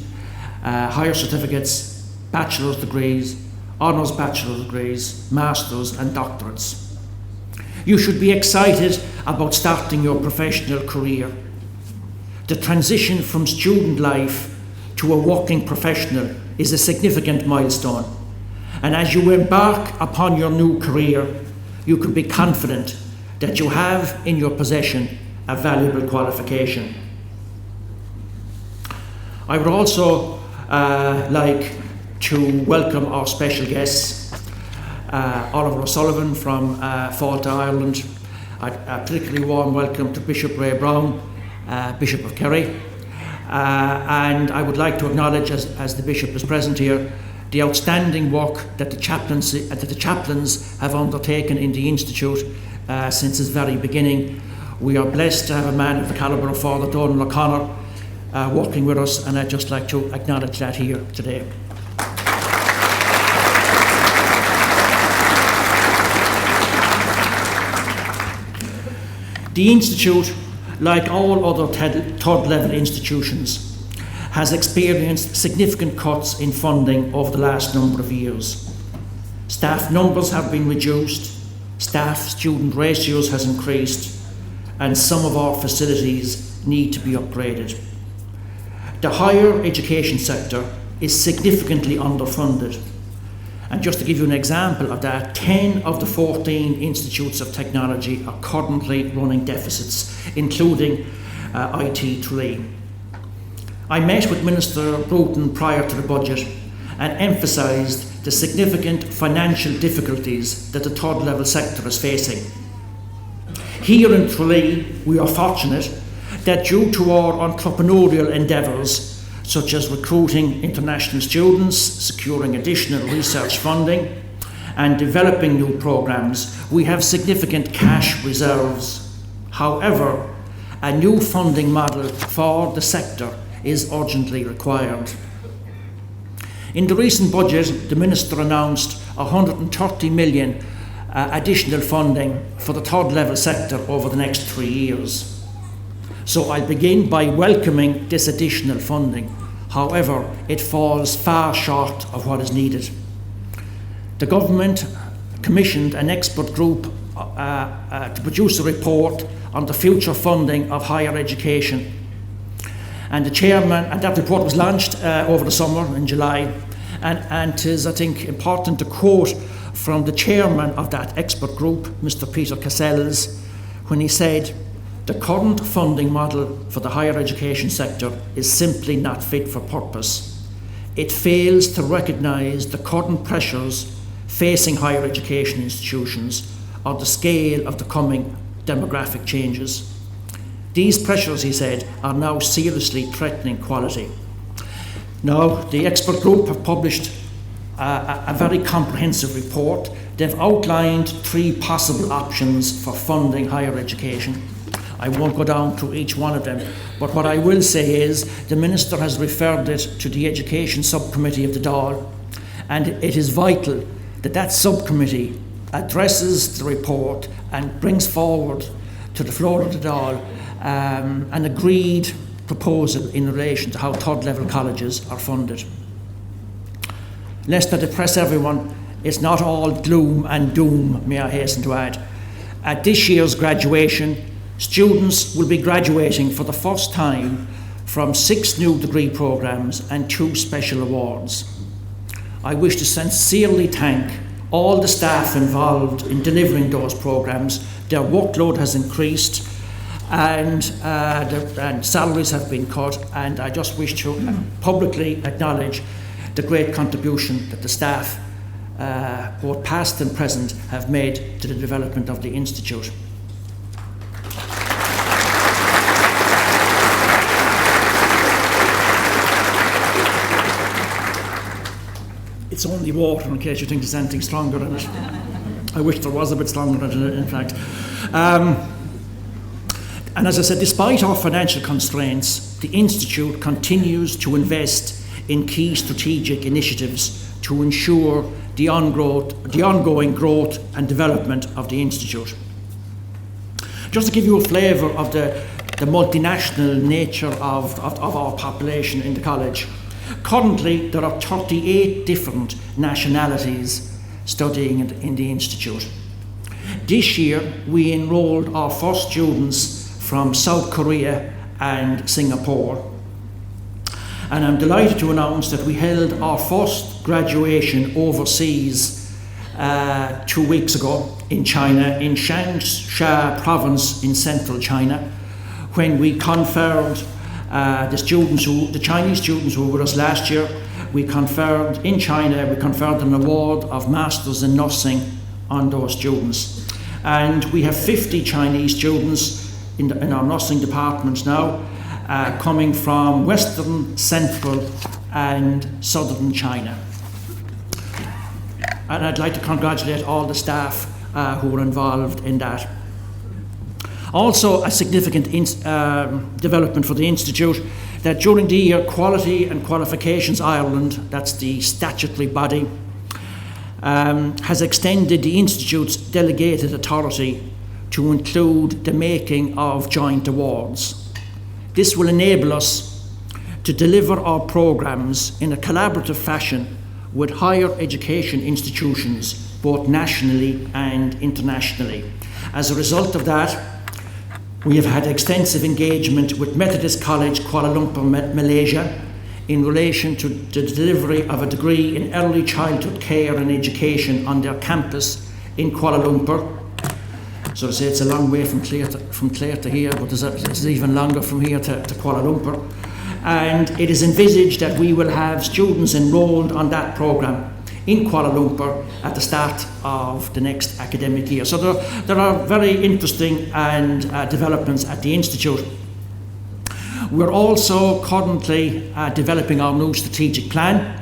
[SPEAKER 3] higher certificates, bachelor's degrees, honours bachelor's degrees, masters and doctorates. You should be excited about starting your professional career. The transition from student life to a working professional is a significant milestone. And as you embark upon your new career, you can be confident that you have in your possession a valuable qualification. I would also like to welcome our special guests, Oliver O'Sullivan from Fáilte, Ireland. A particularly warm welcome to Bishop Ray Brown, Bishop of Kerry. And I would like to acknowledge, as the Bishop is present here, the outstanding work that the chaplains have undertaken in the Institute since its very beginning. We are blessed to have a man of the calibre of Father Donal O'Connor working with us, and I'd just like to acknowledge that here today. The Institute, like all other third-level institutions, has experienced significant cuts in funding over the last number of years. Staff numbers have been reduced, staff-student ratios has increased, and some of our facilities need to be upgraded. The higher education sector is significantly underfunded. And just to give you an example of that, 10 of the 14 institutes of technology are currently running deficits, including ITT. I met with Minister Bruton prior to the budget and emphasised the significant financial difficulties that the third level sector is facing. Here in Tralee, we are fortunate that due to our entrepreneurial endeavours, such as recruiting international students, securing additional research funding, and developing new programmes, we have significant cash reserves. However, a new funding model for the sector is urgently required. In the recent budget, the Minister announced 130 million additional funding for the third level sector over the next 3 years. So I'll begin by welcoming this additional funding. However, it falls far short of what is needed. The government commissioned an expert group to produce a report on the future funding of higher education. And the chairman, and that report was launched over the summer in July. And it is, I think, important to quote from the chairman of that expert group, Mr. Peter Cassels, when he said, "The current funding model for the higher education sector is simply not fit for purpose. It fails to recognise the current pressures facing higher education institutions or the scale of the coming demographic changes. These pressures," he said, "are now seriously threatening quality." Now, the expert group have published a very comprehensive report. They've outlined 3 possible options for funding higher education. I won't go down through each one of them, but what I will say is the Minister has referred it to the Education Subcommittee of the Dáil, and it is vital that that subcommittee addresses the report and brings forward to the floor of the Dáil an agreed proposal in relation to how third level colleges are funded. Lest I depress everyone, it's not all gloom and doom, may I hasten to add. At this year's graduation, students will be graduating for the first time from 6 new degree programmes and 2 special awards. I wish to sincerely thank all the staff involved in delivering those programmes, Their workload has increased, and salaries have been cut, and I just wish to publicly acknowledge the great contribution that the staff, both past and present, have made to the development of the Institute. It's only water, in case you think there's anything stronger in it. I wish there was a bit stronger in it, in fact. And as I said, despite our financial constraints, the Institute continues to invest in key strategic initiatives to ensure the ongoing growth and development of the Institute. Just to give you a flavour of the multinational nature of our population in the college, currently there are 38 different nationalities studying in the Institute. This year we enrolled our first students from South Korea and Singapore. And I'm delighted to announce that we held our first graduation overseas 2 weeks ago in China, in Shaanxi province in central China, when we conferred the Chinese students who were with us last year. We conferred in China, we conferred an award of Masters in Nursing on those students. And we have 50 Chinese students in our nursing departments now, coming from Western, Central and Southern China. And I'd like to congratulate all the staff who were involved in that. Also a significant development for the Institute, that during the year Quality and Qualifications Ireland, that's the statutory body, has extended the Institute's delegated authority to include the making of joint awards. This will enable us to deliver our programmes in a collaborative fashion with higher education institutions, both nationally and internationally. As a result of that, we have had extensive engagement with Methodist College Kuala Lumpur, Malaysia, in relation to the delivery of a degree in early childhood care and education on their campus in Kuala Lumpur. So to say, it's a long way from Clare to here, but it's even longer from here to Kuala Lumpur. And it is envisaged that we will have students enrolled on that programme in Kuala Lumpur at the start of the next academic year. So there are very interesting developments at the Institute. We're also currently developing our new strategic plan,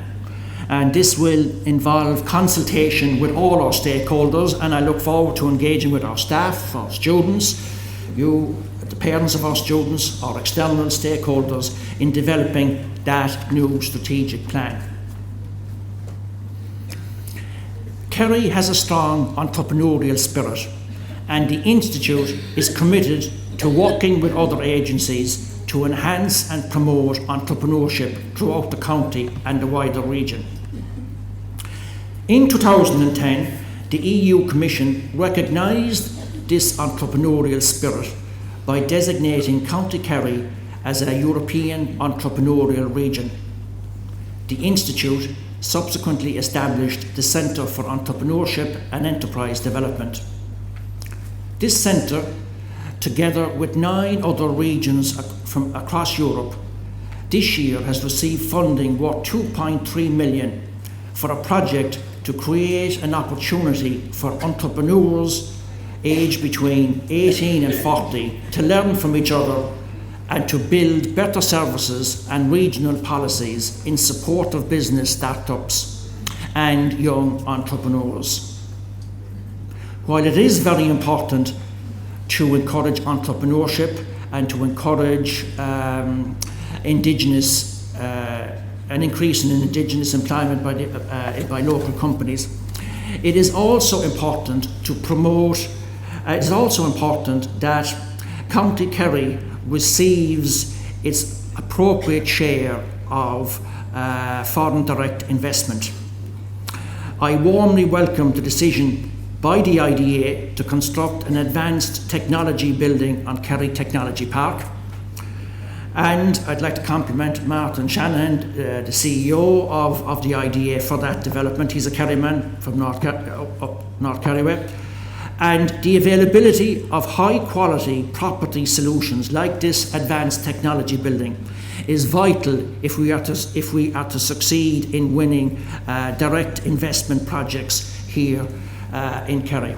[SPEAKER 3] and this will involve consultation with all our stakeholders, and I look forward to engaging with our staff, our students, you, the parents of our students, our external stakeholders in developing that new strategic plan. Kerry has a strong entrepreneurial spirit, and the Institute is committed to working with other agencies to enhance and promote entrepreneurship throughout the county and the wider region. In 2010, the EU Commission recognised this entrepreneurial spirit by designating County Kerry as a European entrepreneurial region. The Institute subsequently established the Centre for Entrepreneurship and Enterprise Development. This centre, together with 9 other regions from across Europe, this year has received funding worth 2.3 million for a project to create an opportunity for entrepreneurs aged between 18 and 40 to learn from each other and to build better services and regional policies in support of business startups and young entrepreneurs. While it is very important to encourage entrepreneurship and to encourage an increase in Indigenous employment by local companies, it is also important to promote, it is also important that County Kerry receives its appropriate share of foreign direct investment. I warmly welcome the decision by the IDA to construct an advanced technology building on Kerry Technology Park. And I'd like to compliment Martin Shanahan, the CEO of the IDA, for that development. He's a Kerryman from North Kerry way. And the availability of high quality property solutions like this advanced technology building is vital if we are to succeed in winning direct investment projects here in Kerry.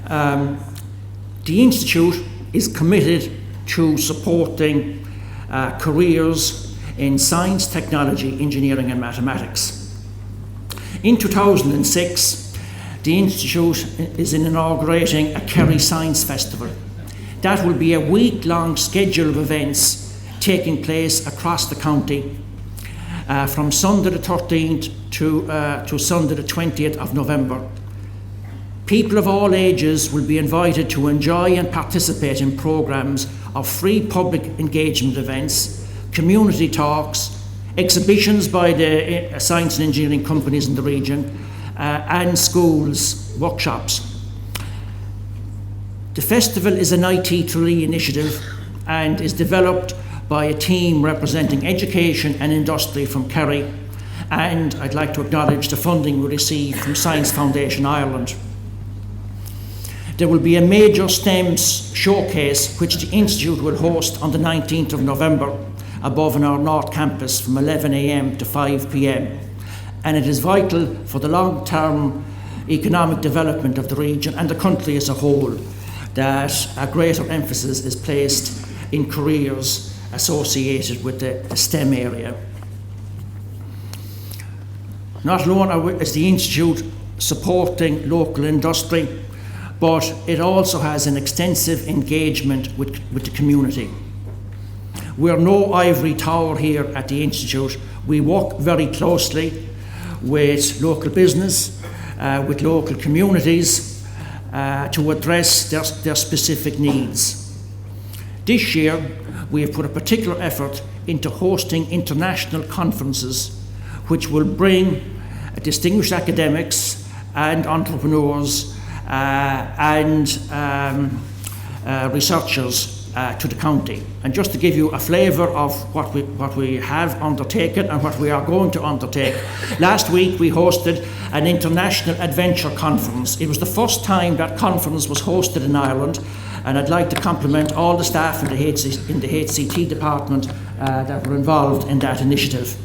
[SPEAKER 3] The Institute is committed to supporting careers in science, technology, engineering and mathematics. In 2006, the Institute is inaugurating a Kerry Science Festival. That will be a week-long schedule of events taking place across the county from Sunday the 13th to Sunday the 20th of November. People of all ages will be invited to enjoy and participate in programmes of free public engagement events, community talks, exhibitions by the science and engineering companies in the region, and schools, workshops. The festival is an ITT initiative and is developed by a team representing education and industry from Kerry, and I'd like to acknowledge the funding we received from Science Foundation Ireland. There will be a major STEM showcase which the Institute will host on the 19th of November above in our North Campus from 11 a.m. to 5 p.m. And it is vital for the long-term economic development of the region and the country as a whole that a greater emphasis is placed in careers associated with the STEM area. Not alone is the Institute supporting local industry, but it also has an extensive engagement with the community. We are no ivory tower here at the Institute. We work very closely with local business, with local communities to address their specific needs. This year, we have put a particular effort into hosting international conferences which will bring distinguished academics and entrepreneurs and researchers to the county. And just to give you a flavour of what we have undertaken and what we are going to undertake, last week we hosted an international adventure conference. It was the first time that conference was hosted in Ireland, and I'd like to compliment all the staff in the HCT department that were involved in that initiative.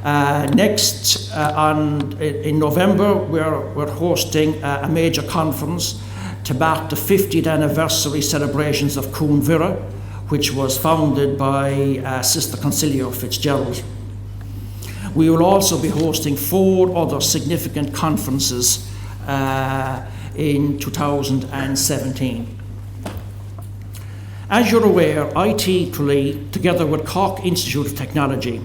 [SPEAKER 3] Next, in November, we're hosting a major conference to mark the 50th anniversary celebrations of Cún Mhuire, which was founded by Sister Concilio Fitzgerald. We will also be hosting 4 other significant conferences in 2017. As you're aware, ITT, together with Cork Institute of Technology,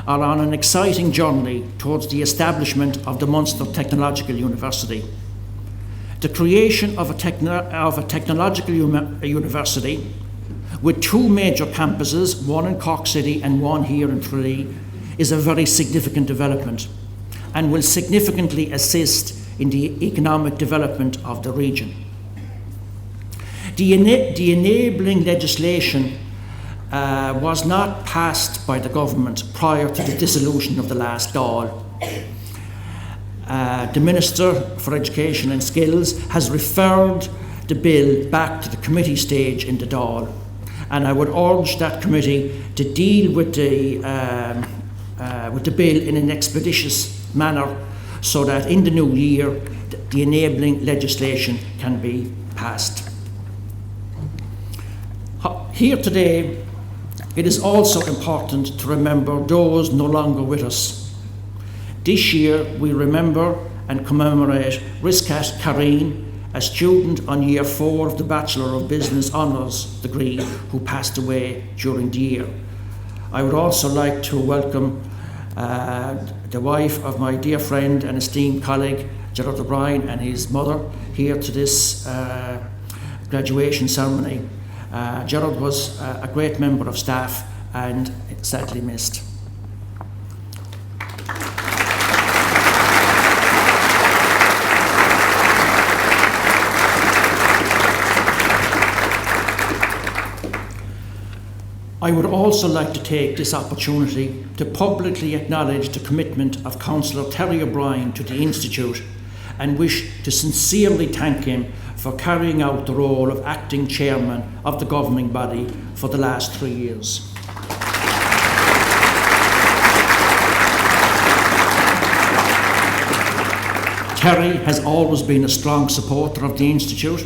[SPEAKER 3] are on an exciting journey towards the establishment of the Munster Technological University. The creation of a technological university with 2 major campuses, one in Cork City and one here in Tralee, is a very significant development and will significantly assist in the economic development of the region. The enabling legislation was not passed by the government prior to the dissolution of the last Dáil. The Minister for Education and Skills has referred the bill back to the committee stage in the Dáil, and I would urge that committee to deal with the bill in an expeditious manner so that in the new year the enabling legislation can be passed. Here today, it is also important to remember those no longer with us. This year we remember and commemorate Riskat Kareen, a student on year 4 of the Bachelor of Business Honours degree who passed away during the year. I would also like to welcome the wife of my dear friend and esteemed colleague Gerard O'Brien and his mother here to this graduation ceremony. Gerard was a great member of staff and sadly missed. I would also like to take this opportunity to publicly acknowledge the commitment of Councillor Terry O'Brien to the Institute and wish to sincerely thank him for carrying out the role of acting chairman of the governing body for the last 3 years. Terry has always been a strong supporter of the Institute,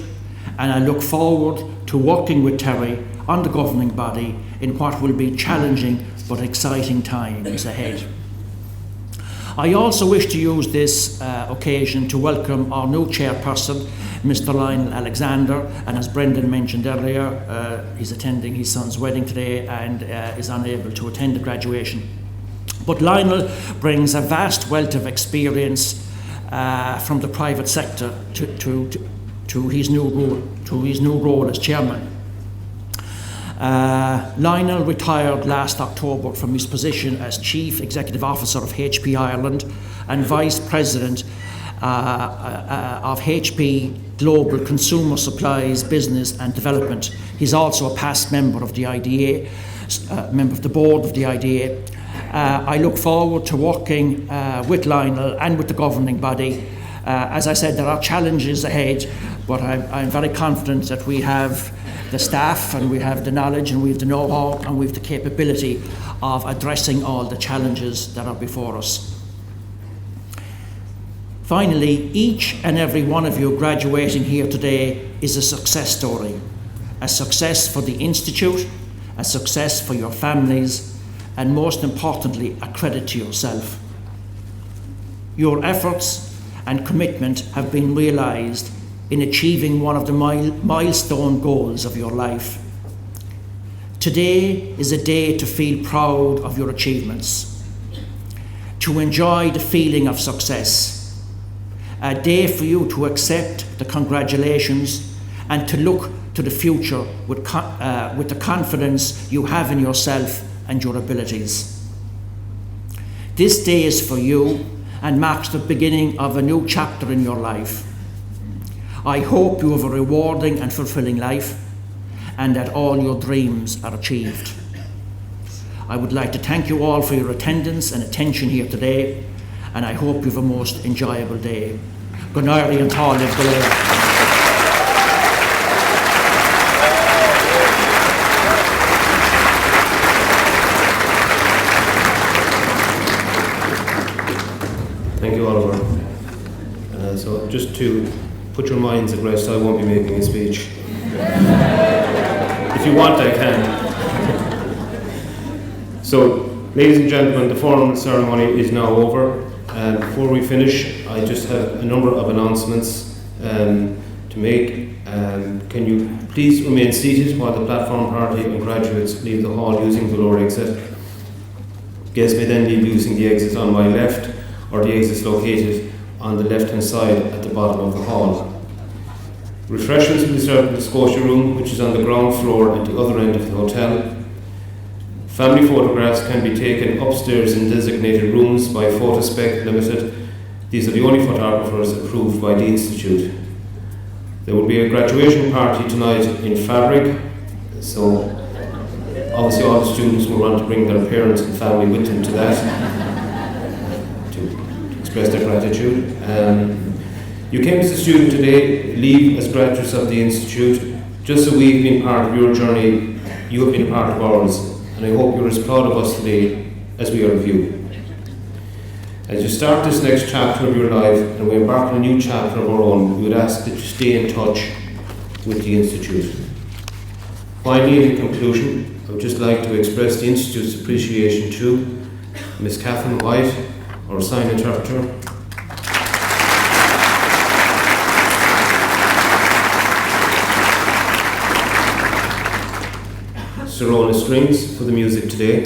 [SPEAKER 3] and I look forward to working with Terry on the governing body in what will be challenging but exciting times ahead. I also wish to use this occasion to welcome our new chairperson, Mr. Lionel Alexander, and as Brendan mentioned earlier, he's attending his son's wedding today and is unable to attend the graduation. But Lionel brings a vast wealth of experience from the private sector to his new role as chairman. Lionel retired last October from his position as Chief Executive Officer of HP Ireland and Vice President of HP Global Consumer Supplies Business and Development. He's also a past member of the IDA, member of the board of the IDA. I look forward to working with Lionel and with the governing body. As I said, there are challenges ahead, but I'm very confident that we have the staff and we have the knowledge and we have the know-how and we have the capability of addressing all the challenges that are before us. Finally, each and every one of you graduating here today is a success story. A success for the Institute, a success for your families, and most importantly, a credit to yourself. Your efforts and commitment have been realised in achieving one of the milestone goals of your life. Today is a day to feel proud of your achievements, to enjoy the feeling of success, a day for you to accept the congratulations and to look to the future with the confidence you have in yourself and your abilities. This day is for you and marks the beginning of a new chapter in your life. I hope you have a rewarding and fulfilling life and that all your dreams are achieved. I would like to thank you all for your attendance and attention here today, and I hope you have a most enjoyable day. Good night and Táilíomh go léir.
[SPEAKER 1] Thank you, Oliver. So just to put your minds at rest, I won't be making a speech. If you want, I can. So, ladies and gentlemen, the formal ceremony is now over. And before we finish, I just have a number of announcements to make. Can you please remain seated while the platform party and graduates leave the hall using the lower exit? Guests may then leave using the exit on my left or the exits located on the left-hand side at the bottom of the hall. Refreshments will be served in the Scotia room, which is on the ground floor at the other end of the hotel. Family photographs can be taken upstairs in designated rooms by Photospec Limited. These are the only photographers approved by the Institute. There will be a graduation party tonight in Fabric, so obviously all the students will want to bring their parents and family with them to that. Express their gratitude. You came as a student today, leave as graduates of the Institute. Just so we've been part of your journey, you have been a part of ours, and I hope you're as proud of us today as we are of you. As you start this next chapter of your life and we embark on a new chapter of our own, we would ask that you stay in touch with the Institute. Finally, in conclusion, I would just like to express the Institute's appreciation to Ms. Catherine White, our sign interpreter, Serona Strings for the music today,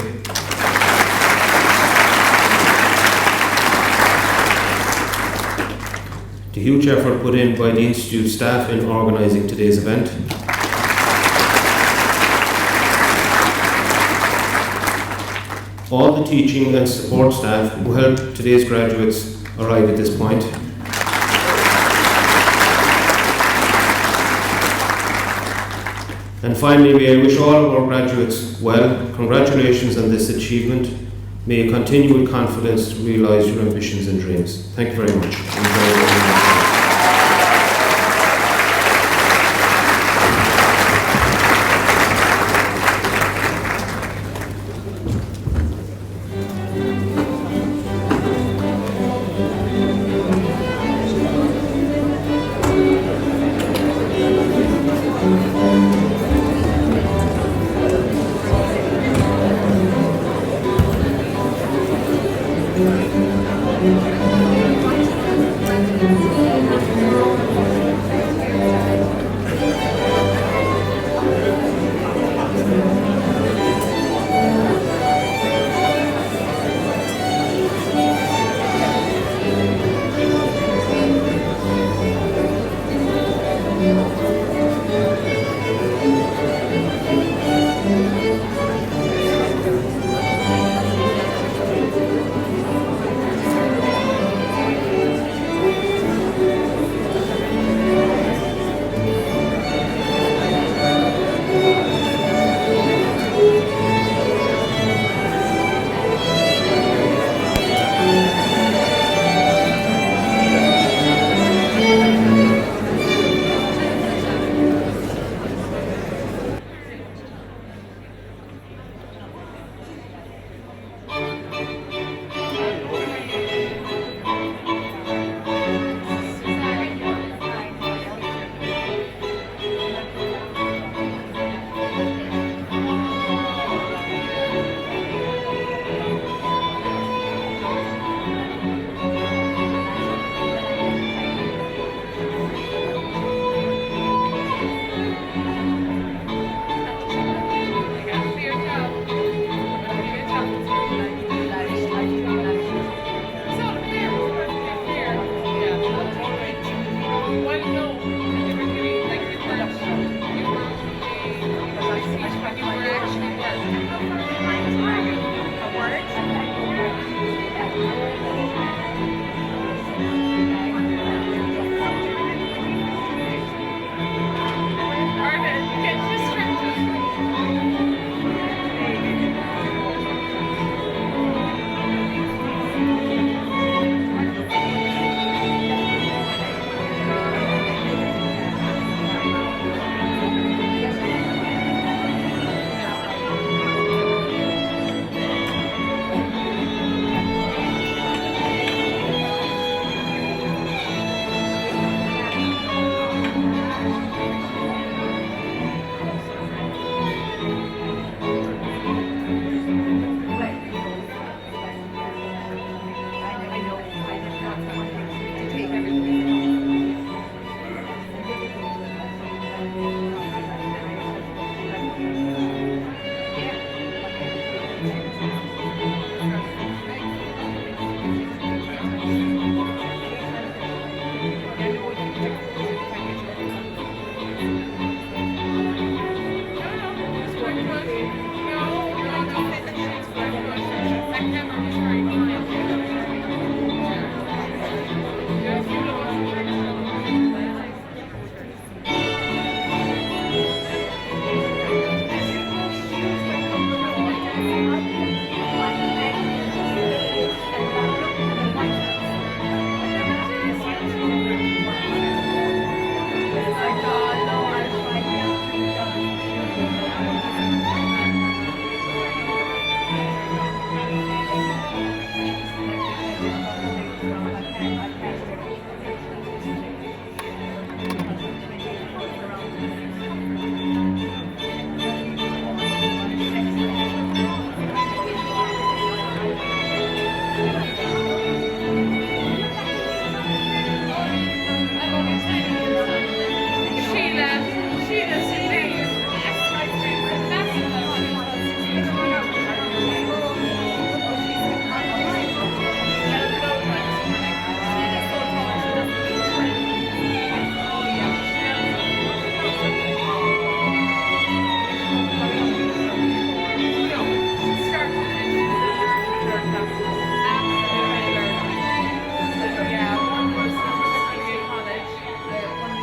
[SPEAKER 1] the huge effort put in by the Institute staff in organising today's event, all the teaching and support staff who helped today's graduates arrive at this point, And finally, may I wish all of our graduates well. Congratulations on this achievement. May you continue with confidence to realise your ambitions and dreams. Thank you very much.